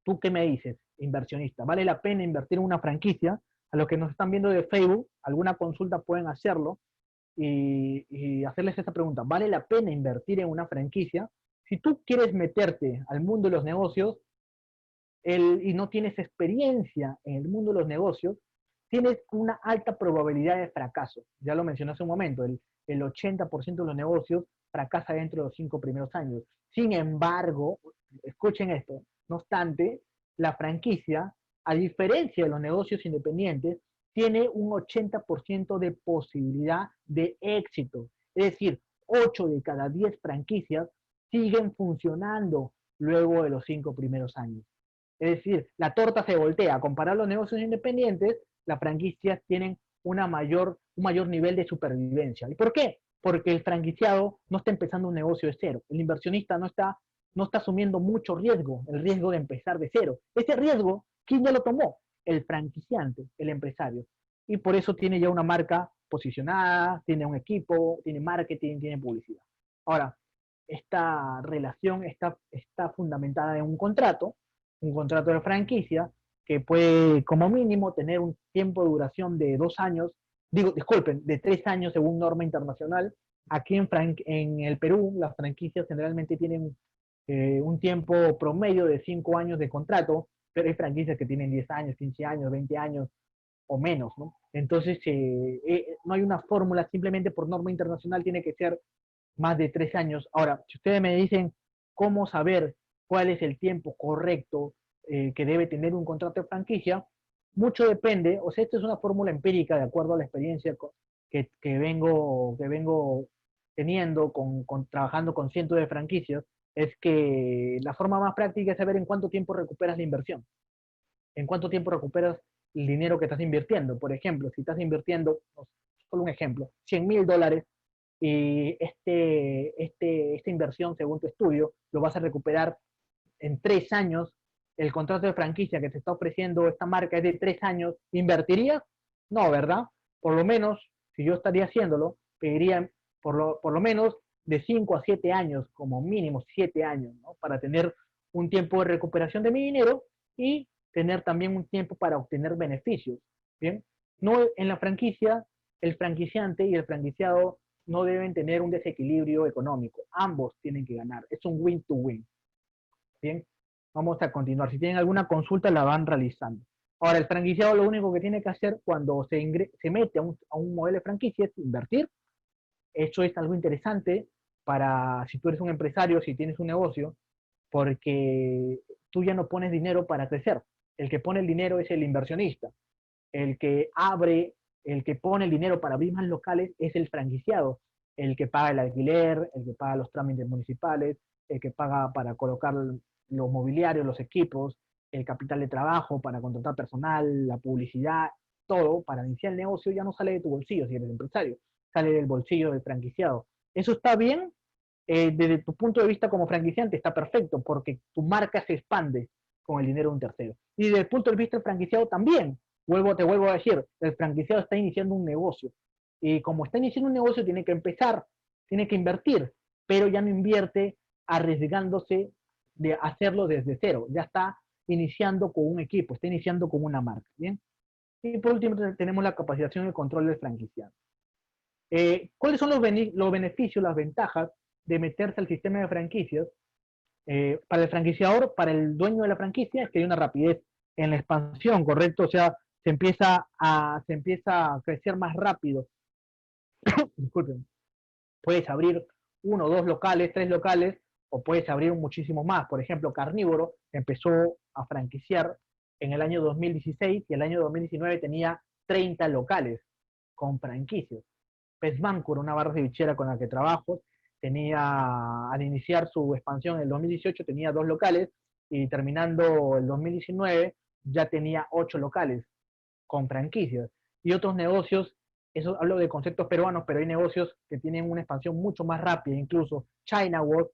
¿Tú qué me dices, inversionista? ¿Vale la pena invertir en una franquicia? A los que nos están viendo de Facebook, alguna consulta pueden hacerlo y hacerles esta pregunta. ¿Vale la pena invertir en una franquicia? Si tú quieres meterte al mundo de los negocios y no tienes experiencia en el mundo de los negocios, tienes una alta probabilidad de fracaso. Ya lo mencioné hace un momento, el 80% de los negocios fracasa dentro de los 5 primeros años. Sin embargo, escuchen esto, no obstante, la franquicia, a diferencia de los negocios independientes, tiene un 80% de posibilidad de éxito. Es decir, 8 de cada 10 franquicias siguen funcionando luego de los 5 primeros años. Es decir, la torta se voltea. Comparar los negocios independientes, las franquicias tienen un mayor nivel de supervivencia. ¿Y por qué? Porque el franquiciado no está empezando un negocio de cero. El inversionista no está asumiendo mucho riesgo, el riesgo de empezar de cero. Ese riesgo, ¿quién ya lo tomó? El franquiciante, el empresario. Y por eso tiene ya una marca posicionada, tiene un equipo, tiene marketing, tiene publicidad. Ahora, esta relación está fundamentada en un contrato de franquicia que puede como mínimo tener un tiempo de duración de 2 años, disculpen, de 3 años según norma internacional. Aquí en el Perú las franquicias generalmente tienen un tiempo promedio de 5 años de contrato, pero hay franquicias que tienen 10 años, 15 años, 20 años o menos, ¿no? Entonces, no hay una fórmula, simplemente por norma internacional tiene que ser más de 3 años. Ahora, si ustedes me dicen cómo saber cuál es el tiempo correcto que debe tener un contrato de franquicia, mucho depende, o sea, esto es una fórmula empírica de acuerdo a la experiencia que vengo teniendo trabajando con cientos de franquicias, es que la forma más práctica es saber en cuánto tiempo recuperas la inversión, en cuánto tiempo recuperas el dinero que estás invirtiendo. Por ejemplo, si estás invirtiendo, solo un ejemplo, $100,000 y esta inversión, según tu estudio, lo vas a recuperar en 3 años. El contrato de franquicia que te está ofreciendo esta marca es de 3 años. ¿Invertirías? No, ¿verdad? Por lo menos, si yo estaría haciéndolo, pediría por lo menos de 5 a 7 años, como mínimo 7 años, ¿no? Para tener un tiempo de recuperación de mi dinero y tener también un tiempo para obtener beneficios. ¿Bien? No, en la franquicia, el franquiciante y el franquiciado no deben tener un desequilibrio económico. Ambos tienen que ganar. Es un win-to-win. Bien, vamos a continuar. Si tienen alguna consulta, la van realizando. Ahora, el franquiciado lo único que tiene que hacer cuando se mete a un modelo de franquicia es invertir. Eso es algo interesante para si tú eres un empresario, si tienes un negocio, porque tú ya no pones dinero para crecer. El que pone el dinero es el inversionista. El que abre, el que pone el dinero para abrir más locales es el franquiciado. El que paga el alquiler, el que paga los trámites municipales, el que paga para colocar los mobiliarios, los equipos, el capital de trabajo para contratar personal, la publicidad, todo para iniciar el negocio ya no sale de tu bolsillo si eres empresario, sale del bolsillo del franquiciado. ¿Eso está bien? Desde tu punto de vista como franquiciante está perfecto porque tu marca se expande con el dinero de un tercero. Y desde el punto de vista del franquiciado también, te vuelvo a decir, el franquiciado está iniciando un negocio. Y como está iniciando un negocio, tiene que empezar, tiene que invertir, pero ya no invierte arriesgándose de hacerlo desde cero. Ya está iniciando con un equipo, está iniciando con una marca. ¿Bien? Y por último, tenemos la capacitación y el control del franquiciado. ¿Cuáles son los beneficios, las ventajas de meterse al sistema de franquicias? Para el franquiciador, para el dueño de la franquicia, es que hay una rapidez en la expansión, ¿correcto? O sea, se empieza a crecer más rápido. Disculpen. Puedes abrir 1, 2 locales, 3 locales, o puedes abrir muchísimo más. Por ejemplo, Carnívoro empezó a franquiciar en el año 2016 y el año 2019 tenía 30 locales con franquicias. Pesmancur, una barra cevichera con la que trabajo, al iniciar su expansión en el 2018 tenía 2 locales y terminando el 2019 ya tenía 8 locales con franquicias. Y otros negocios, eso hablo de conceptos peruanos, pero hay negocios que tienen una expansión mucho más rápida, incluso China World,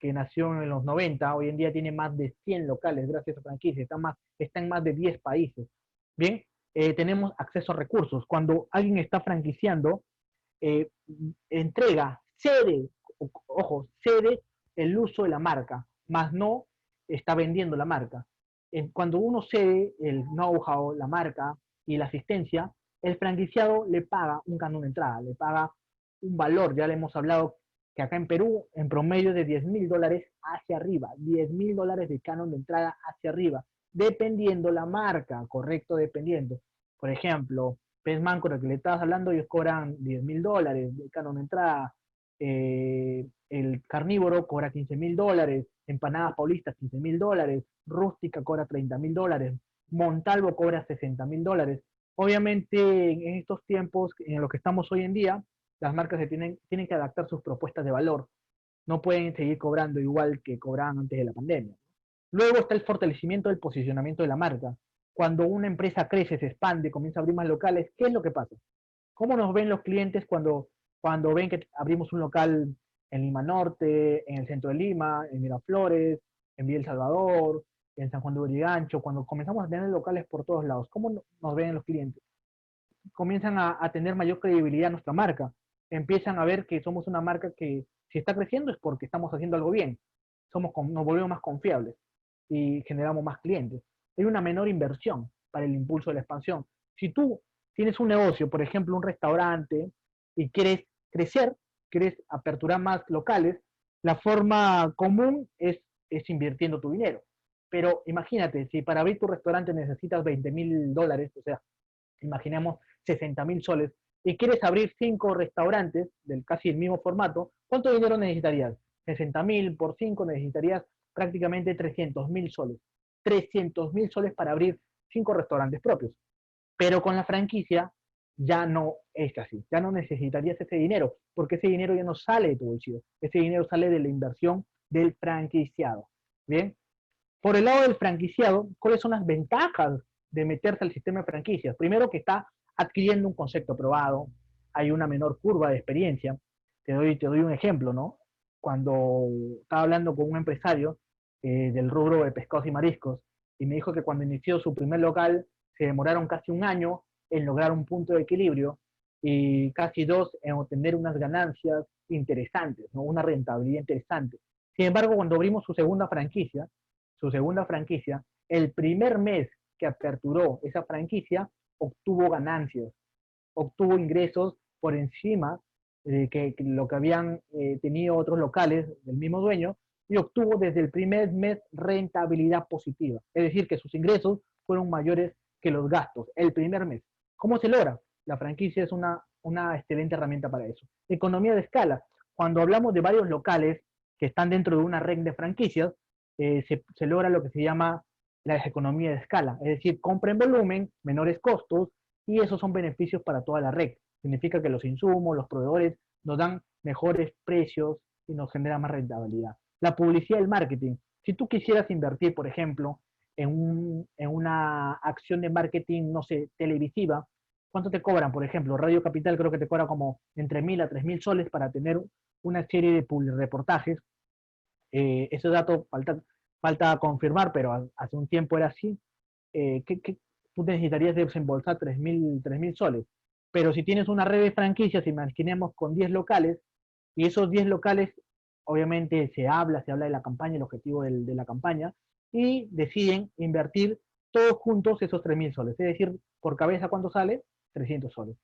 que nació en los 90, hoy en día tiene más de 100 locales gracias a franquicias, está en más de 10 países. Bien, tenemos acceso a recursos. Cuando alguien está franquiciando, eh, cede el uso de la marca, más no está vendiendo la marca. Cuando uno cede el know-how, la marca y la asistencia, el franquiciado le paga un canon de entrada, le paga un valor, ya le hemos hablado que acá en Perú, en promedio de $10,000 hacia arriba, $10,000 de canon de entrada hacia arriba, dependiendo la marca, correcto, dependiendo. Por ejemplo, Pesman, con el que le estabas hablando, ellos cobran $10,000 de canon de entrada. El Carnívoro cobra $15,000, Empanadas Paulistas $15,000, Rústica cobra $30,000, Montalvo cobra $60,000. Obviamente, en estos tiempos en los que estamos hoy en día, las marcas tienen que adaptar sus propuestas de valor. no pueden seguir cobrando igual que cobraban antes de la pandemia. Luego está el fortalecimiento del posicionamiento de la marca. Cuando una empresa crece, se expande, comienza a abrir más locales, ¿qué es lo que pasa? ¿Cómo nos ven los clientes cuando ven que abrimos un local en Lima Norte, en el centro de Lima, en Miraflores, en Villa El Salvador, en San Juan de Urigancho, cuando comenzamos a tener locales por todos lados? ¿Cómo nos ven los clientes? Comienzan a tener mayor credibilidad nuestra marca. Empiezan a ver que somos una marca que si está creciendo es porque estamos haciendo algo bien. Nos volvemos más confiables y generamos más clientes. Hay una menor inversión para el impulso de la expansión. Si tú tienes un negocio, por ejemplo, un restaurante, y quieres crecer, quieres aperturar más locales, la forma común es invirtiendo tu dinero. Pero imagínate, si para abrir tu restaurante necesitas $20,000, o sea, imaginemos 60,000 soles, y quieres abrir 5 restaurantes del casi el mismo formato, ¿cuánto dinero necesitarías? 60,000 por 5 necesitarías prácticamente 300,000 soles. 300,000 soles para abrir 5 restaurantes propios. Pero con la franquicia ya no es así, ya no necesitarías ese dinero, porque ese dinero ya no sale de tu bolsillo, ese dinero sale de la inversión del franquiciado. Bien, por el lado del franquiciado, ¿cuáles son las ventajas de meterse al sistema de franquicias? Primero que está adquiriendo un concepto probado, hay una menor curva de experiencia. Te doy un ejemplo, ¿no? Cuando estaba hablando con un empresario del rubro de pescados y mariscos, y me dijo que cuando inició su primer local se demoraron casi un año en lograr un punto de equilibrio y casi 2 en obtener unas ganancias interesantes, ¿no? Una rentabilidad interesante. Sin embargo, cuando abrimos su segunda franquicia, el primer mes que aperturó esa franquicia, obtuvo ganancias, obtuvo ingresos por encima de que lo que habían tenido otros locales del mismo dueño, y obtuvo desde el primer mes rentabilidad positiva. Es decir, que sus ingresos fueron mayores que los gastos el primer mes. ¿Cómo se logra? La franquicia es una excelente herramienta para eso. Economía de escala. Cuando hablamos de varios locales que están dentro de una red de franquicias, se logra lo que se llama la economía de escala, es decir, compra en volumen, menores costos, y esos son beneficios para toda la red. Significa que los insumos, los proveedores nos dan mejores precios y nos genera más rentabilidad. La publicidad y el marketing. Si tú quisieras invertir, por ejemplo, en una acción de marketing, no sé, televisiva, ¿cuánto te cobran? Por ejemplo, Radio Capital creo que te cobra como entre 1.000 a 3.000 soles para tener una serie de reportajes. Ese dato falta confirmar, pero hace un tiempo era así. Tú necesitarías desembolsar 3.000 soles. Pero si tienes una red de franquicias, imaginemos con 10 locales, y esos 10 locales, obviamente se habla de la campaña, el objetivo de la campaña, y deciden invertir todos juntos esos 3.000 soles. Es decir, por cabeza, ¿cuánto sale? 300 soles.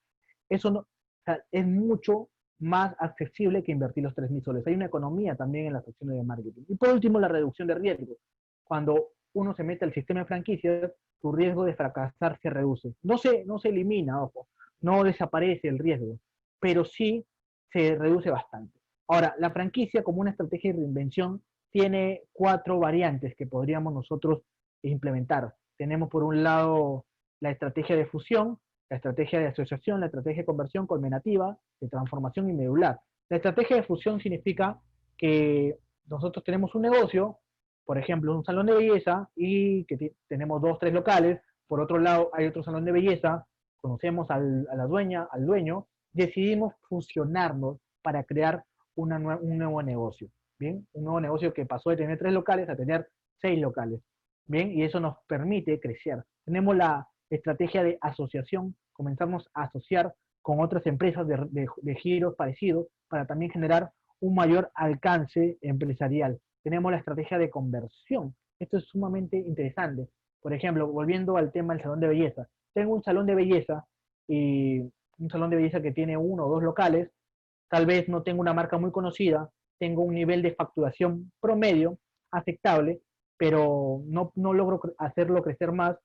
Eso no, o sea, es mucho más accesible que invertir los 3.000 soles. Hay una economía también en las acciones de marketing. Y por último, la reducción de riesgo. Cuando uno se mete al sistema de franquicias, tu riesgo de fracasar se reduce. No se elimina, ojo, no desaparece el riesgo, pero sí se reduce bastante. Ahora, la franquicia como una estrategia de reinvención tiene 4 variantes que podríamos nosotros implementar. Tenemos por un lado la estrategia de fusión, la estrategia de asociación, la estrategia de conversión colmenativa, de transformación y medular. La estrategia de fusión significa que nosotros tenemos un negocio, por ejemplo, un salón de belleza, y que tenemos 2, 3 locales. Por otro lado, hay otro salón de belleza, conocemos a la dueña, al dueño, decidimos fusionarnos para crear un nuevo negocio. Bien, un nuevo negocio que pasó de tener 3 locales a tener 6 locales. Bien, y eso nos permite crecer. Tenemos la estrategia de asociación, comenzamos a asociar con otras empresas de giros parecidos para también generar un mayor alcance empresarial. Tenemos la estrategia de conversión. Esto es sumamente interesante. Por ejemplo, volviendo al tema del salón de belleza. Tengo un salón de belleza y un salón de belleza que tiene 1 o 2 locales. Tal vez no tengo una marca muy conocida, tengo un nivel de facturación promedio aceptable, pero no logro hacerlo crecer más,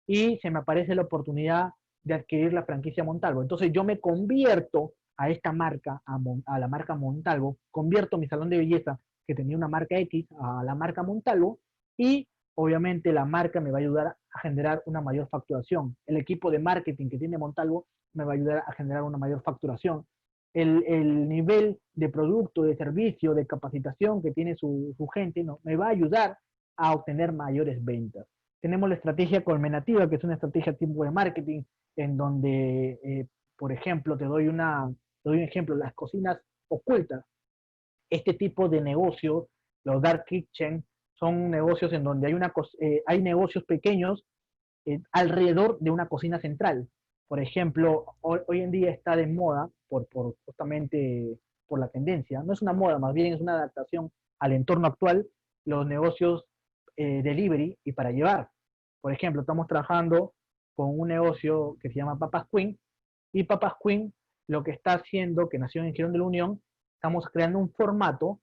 y se me aparece la oportunidad de adquirir la franquicia Montalvo. Entonces yo me convierto a esta marca, a la marca Montalvo, convierto mi salón de belleza que tenía una marca X a la marca Montalvo, y obviamente la marca me va a ayudar a generar una mayor facturación. El equipo de marketing que tiene Montalvo me va a ayudar a generar una mayor facturación. el nivel de producto, de servicio, de capacitación que tiene su gente, ¿no? Me va a ayudar a obtener mayores ventas. Tenemos la estrategia colmenativa, que es una estrategia tipo de marketing, en donde, por ejemplo, te doy un ejemplo, las cocinas ocultas. Este tipo de negocios, los dark kitchen, son negocios en donde hay negocios pequeños alrededor de una cocina central. Por ejemplo, hoy en día está de moda, justamente por la tendencia, no es una moda, más bien es una adaptación al entorno actual, los negocios delivery y para llevar. Por ejemplo, estamos trabajando con un negocio que se llama Papas Queen, y Papas Queen lo que está haciendo, que nació en Girón de la Unión, estamos creando un formato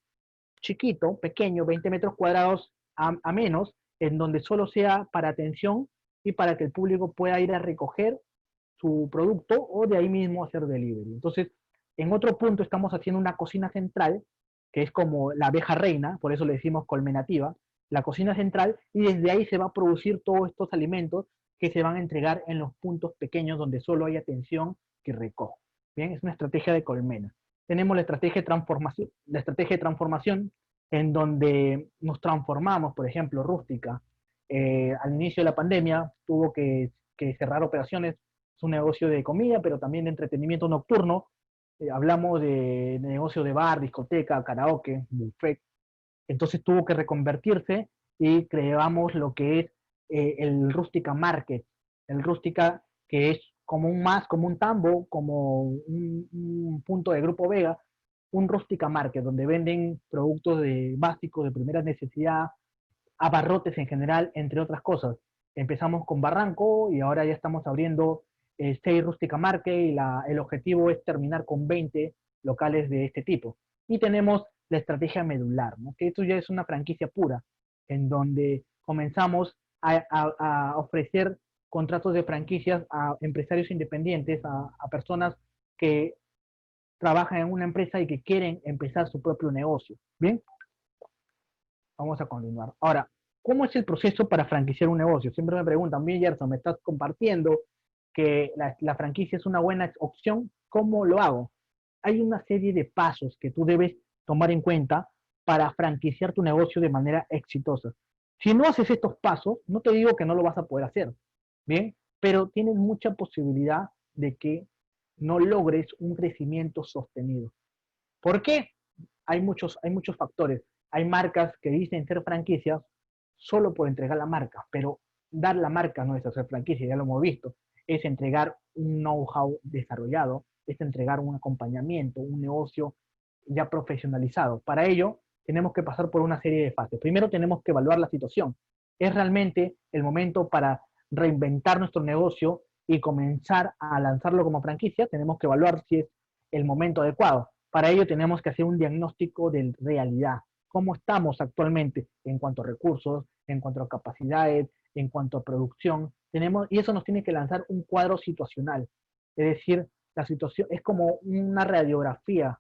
chiquito, pequeño, 20 metros cuadrados a menos, en donde solo sea para atención y para que el público pueda ir a recoger su producto o de ahí mismo hacer delivery. Entonces, en otro punto estamos haciendo una cocina central, que es como la abeja reina, por eso le decimos colmenativa, la cocina central, y desde ahí se va a producir todos estos alimentos que se van a entregar en los puntos pequeños donde solo hay atención que recojo. Bien, es una estrategia de colmena. Tenemos la estrategia de transformación en donde nos transformamos, por ejemplo, Rústica, al inicio de la pandemia tuvo que cerrar operaciones, es un negocio de comida, pero también de entretenimiento nocturno. Hablamos de negocio de bar, discoteca, karaoke, buffet. Entonces tuvo que reconvertirse y creamos lo que es el Rústica Market. El Rústica que es como un tambo, como un punto de Grupo Vega, un Rústica Market, donde venden productos básicos de primera necesidad, abarrotes en general, entre otras cosas. Empezamos con Barranco y ahora ya estamos abriendo 6 Rústica Market y el objetivo es terminar con 20 locales de este tipo. Y tenemos la estrategia medular, ¿no? Que esto ya es una franquicia pura, en donde comenzamos a ofrecer contratos de franquicias a empresarios independientes, a personas que trabajan en una empresa y que quieren empezar su propio negocio. Bien, vamos a continuar. Ahora, ¿cómo es el proceso para franquiciar un negocio? Siempre me preguntan, bien, Gerson, me estás compartiendo que la franquicia es una buena opción, ¿cómo lo hago? Hay una serie de pasos que tú debes tomar en cuenta para franquiciar tu negocio de manera exitosa. Si no haces estos pasos, no te digo que no lo vas a poder hacer, ¿bien? Pero tienes mucha posibilidad de que no logres un crecimiento sostenido. ¿Por qué? Hay muchos factores. Hay marcas que dicen ser franquicias solo por entregar la marca, pero dar la marca no es hacer franquicia, ya lo hemos visto. Es entregar un know-how desarrollado, es entregar un acompañamiento, un negocio ya profesionalizado. Para ello, tenemos que pasar por una serie de fases. Primero tenemos que evaluar la situación. ¿Es realmente el momento para reinventar nuestro negocio y comenzar a lanzarlo como franquicia? Tenemos que evaluar si es el momento adecuado. Para ello tenemos que hacer un diagnóstico de realidad. ¿Cómo estamos actualmente en cuanto a recursos, en cuanto a capacidades, en cuanto a producción? Y eso nos tiene que lanzar un cuadro situacional. Es decir, la situación es como una radiografía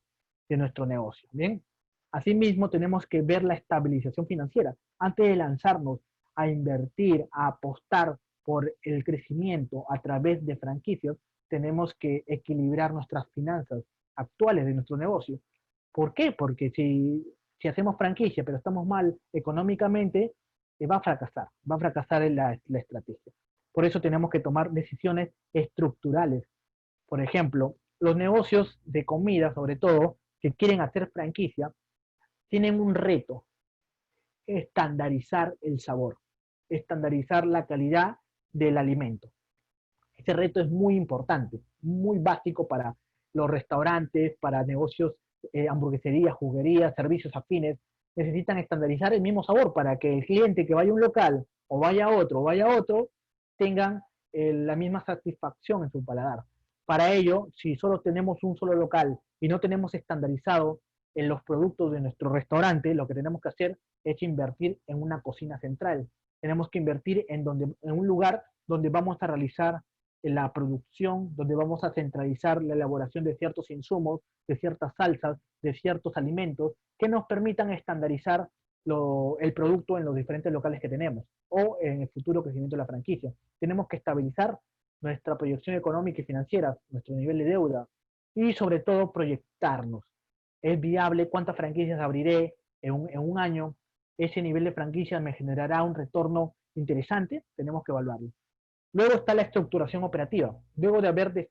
de nuestro negocio. ¿Bien? Asimismo, tenemos que ver la estabilización financiera. Antes de lanzarnos a invertir, a apostar por el crecimiento a través de franquicias, tenemos que equilibrar nuestras finanzas actuales de nuestro negocio. ¿Por qué? Porque si hacemos franquicia pero estamos mal económicamente, va a fracasar en la estrategia. Por eso tenemos que tomar decisiones estructurales. Por ejemplo, los negocios de comida, sobre todo, que quieren hacer franquicia, tienen un reto: estandarizar el sabor, estandarizar la calidad del alimento. Ese reto es muy importante, muy básico para los restaurantes, para negocios, hamburgueserías, juguerías, servicios afines. Necesitan estandarizar el mismo sabor para que el cliente que vaya a un local o vaya a otro, tengan la misma satisfacción en su paladar. Para ello, si solo tenemos un solo local y no tenemos estandarizado en los productos de nuestro restaurante, lo que tenemos que hacer es invertir en una cocina central. Tenemos que invertir en un lugar donde vamos a realizar la producción, donde vamos a centralizar la elaboración de ciertos insumos, de ciertas salsas, de ciertos alimentos, que nos permitan estandarizar el producto en los diferentes locales que tenemos o en el futuro crecimiento de la franquicia. Tenemos que estabilizar nuestra proyección económica y financiera, nuestro nivel de deuda, y sobre todo proyectarnos. ¿Es viable? ¿Cuántas franquicias abriré en un año? ¿Ese nivel de franquicias me generará un retorno interesante? Tenemos que evaluarlo. Luego está la estructuración operativa. Luego de haber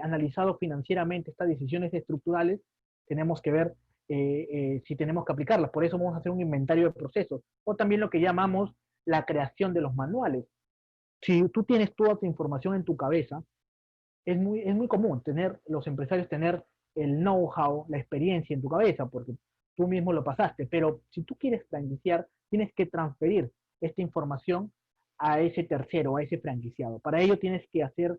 analizado financieramente estas decisiones estructurales, tenemos que ver si tenemos que aplicarlas. Por eso vamos a hacer un inventario de procesos, o también lo que llamamos la creación de los manuales. Si tú tienes toda tu información en tu cabeza, es muy común tener, los empresarios tener el know-how, la experiencia en tu cabeza, porque tú mismo lo pasaste, pero si tú quieres franquiciar, tienes que transferir esta información a ese tercero, a ese franquiciado. Para ello tienes que hacer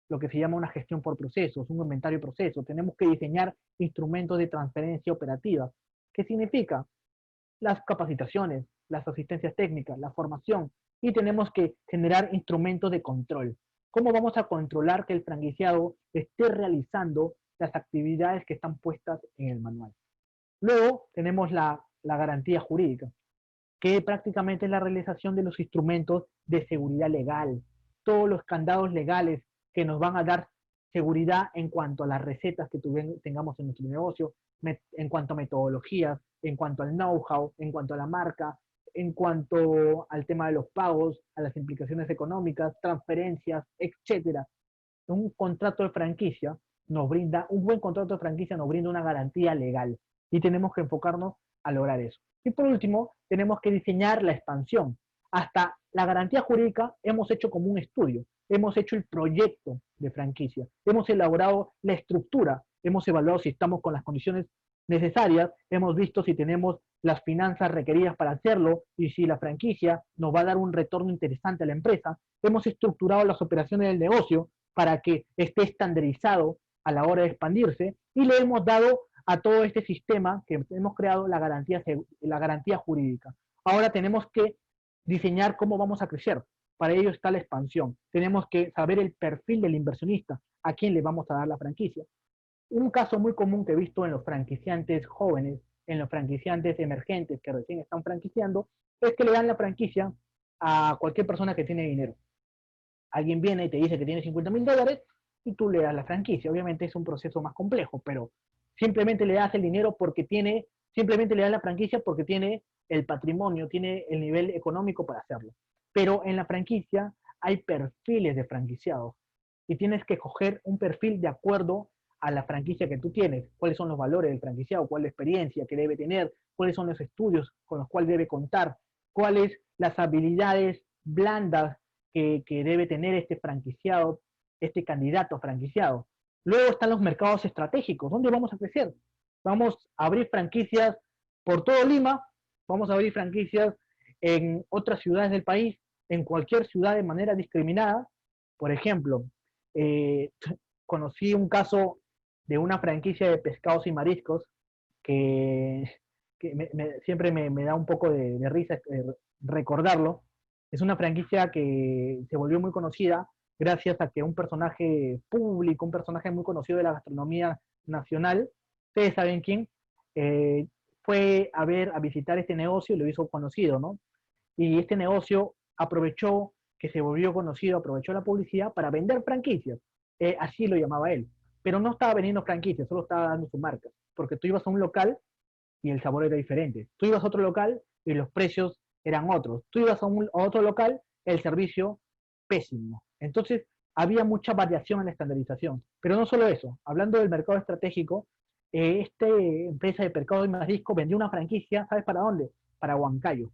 lo que se llama una gestión por procesos, un inventario de procesos. Tenemos que diseñar instrumentos de transferencia operativa. ¿Qué significa? Las capacitaciones, las asistencias técnicas, la formación, y tenemos que generar instrumentos de control. ¿Cómo vamos a controlar que el franquiciado esté realizando las actividades que están puestas en el manual? Luego tenemos la garantía jurídica, que prácticamente es la realización de los instrumentos de seguridad legal, todos los candados legales que nos van a dar seguridad en cuanto a las recetas que tengamos en nuestro negocio, en cuanto a metodologías, en cuanto al know-how, en cuanto a la marca, en cuanto al tema de los pagos, a las implicaciones económicas, transferencias, etcétera. Un contrato de franquicia nos brinda, un buen contrato de franquicia nos brinda una garantía legal y tenemos que enfocarnos a lograr eso. Y por último, tenemos que diseñar la expansión. Hasta la garantía jurídica hemos hecho como un estudio, hemos hecho el proyecto de franquicia, hemos elaborado la estructura, hemos evaluado si estamos con las condiciones necesarias, hemos visto si tenemos las finanzas requeridas para hacerlo y si la franquicia nos va a dar un retorno interesante a la empresa, hemos estructurado las operaciones del negocio para que esté estandarizado a la hora de expandirse y le hemos dado a todo este sistema que hemos creado la garantía jurídica. Ahora tenemos que diseñar cómo vamos a crecer. Para ello está la expansión. Tenemos que saber el perfil del inversionista, a quién le vamos a dar la franquicia. Un caso muy común que he visto en los franquiciantes jóvenes, en los franquiciantes emergentes que recién están franquiciando, es que le dan la franquicia a cualquier persona que tiene dinero. Alguien viene y te dice que tiene $50,000 y tú le das la franquicia. Obviamente es un proceso más complejo, pero simplemente le das el dinero porque tiene, simplemente le das la franquicia porque tiene el patrimonio, tiene el nivel económico para hacerlo. Pero en la franquicia hay perfiles de franquiciados y tienes que coger un perfil de acuerdo a la franquicia que tú tienes, cuáles son los valores del franquiciado, cuál es la experiencia que debe tener, cuáles son los estudios con los cuales debe contar, cuáles las habilidades blandas que debe tener este franquiciado, este candidato franquiciado. Luego están los mercados estratégicos. ¿Dónde vamos a crecer? Vamos a abrir franquicias por todo Lima, vamos a abrir franquicias en otras ciudades del país, en cualquier ciudad de manera discriminada. Por ejemplo, eh, conocí un caso de una franquicia de pescados y mariscos que, siempre me da un poco de risa recordarlo. Es una franquicia que se volvió muy conocida gracias a que un personaje público, un personaje muy conocido de la gastronomía nacional, ustedes saben quién, eh, fue a visitar este negocio y lo hizo conocido, ¿no? Y este negocio aprovechó que se volvió conocido, aprovechó la publicidad para vender franquicias, así lo llamaba él, pero no estaba vendiendo franquicias, solo estaba dando su marca, porque tú ibas a un local y el sabor era diferente, tú ibas a otro local y los precios eran otros, tú ibas a otro local, el servicio pésimo. Entonces, había mucha variación en la estandarización. Pero no solo eso, hablando del mercado estratégico, esta empresa de pescado y marisco vendió una franquicia, ¿sabes para dónde? Para Huancayo,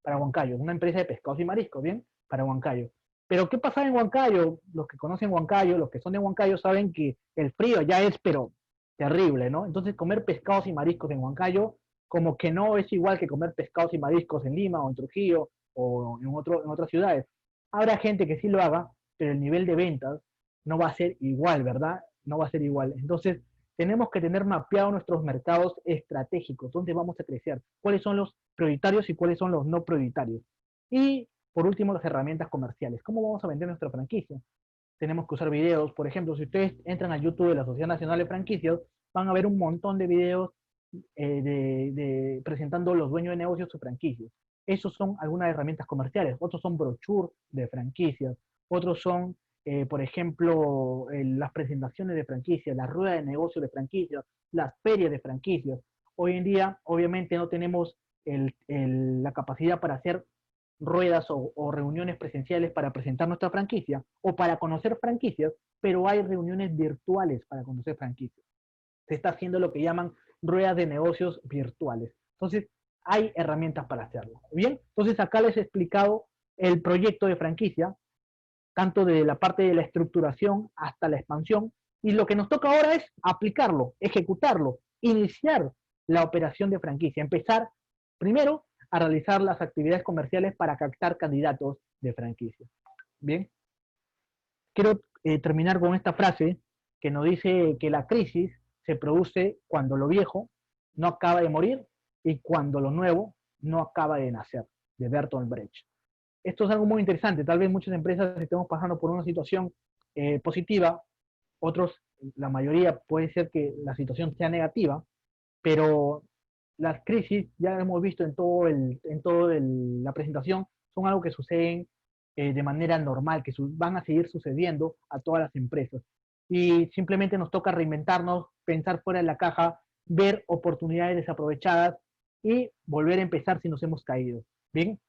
una empresa de pescados y mariscos, ¿bien? Para Huancayo. Pero ¿qué pasaba en Huancayo? Los que conocen Huancayo, los que son de Huancayo saben que el frío ya es, pero terrible, ¿no? Entonces comer pescados y mariscos en Huancayo como que no es igual que comer pescados y mariscos en Lima o en Trujillo o en otras ciudades. Habrá gente que sí lo haga, pero el nivel de ventas no va a ser igual, ¿verdad? No va a ser igual. Entonces, tenemos que tener mapeados nuestros mercados estratégicos, dónde vamos a crecer, cuáles son los prioritarios y cuáles son los no prioritarios. Y, por último, las herramientas comerciales. ¿Cómo vamos a vender nuestra franquicia? Tenemos que usar videos. Por ejemplo, si ustedes entran a YouTube de la Sociedad Nacional de Franquicias, van a ver un montón de videos presentando los dueños de negocios sus franquicias. Esos son algunas herramientas comerciales. Otros son brochures de franquicias. Otros son por ejemplo, las presentaciones de franquicias, la rueda de negocio de franquicias, las ferias de franquicias. Hoy en día, obviamente, no tenemos la capacidad para hacer ruedas o reuniones presenciales para presentar nuestra franquicia o para conocer franquicias, pero hay reuniones virtuales para conocer franquicias. Se está haciendo lo que llaman ruedas de negocios virtuales. Entonces, hay herramientas para hacerlo. Bien, entonces acá les he explicado el proyecto de franquicia, tanto de la parte de la estructuración hasta la expansión, y lo que nos toca ahora es aplicarlo, ejecutarlo, iniciar la operación de franquicia, empezar primero a realizar las actividades comerciales para captar candidatos de franquicia. Bien, quiero terminar con esta frase que nos dice que la crisis se produce cuando lo viejo no acaba de morir y cuando lo nuevo no acaba de nacer, de Bertolt Brecht. Esto es algo muy interesante. Tal vez muchas empresas estemos pasando por una situación positiva, otros, la mayoría puede ser que la situación sea negativa, pero las crisis, ya hemos visto en la presentación, son algo que suceden de manera normal, que van a seguir sucediendo a todas las empresas. Y simplemente nos toca reinventarnos, pensar fuera de la caja, ver oportunidades desaprovechadas y volver a empezar si nos hemos caído. Bien,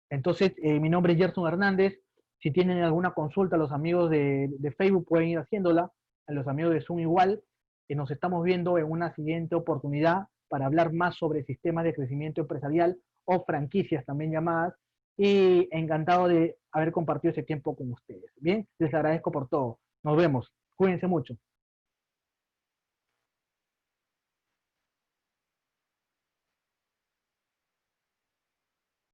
entonces mi nombre es Gerson Hernández. Si tienen alguna consulta, los amigos de Facebook pueden ir haciéndola, a los amigos de Zoom igual. Nos estamos viendo en una siguiente oportunidad para hablar más sobre sistemas de crecimiento empresarial o franquicias también llamadas, y encantado de haber compartido ese tiempo con ustedes. Bien, les agradezco por todo. Nos vemos. Cuídense mucho.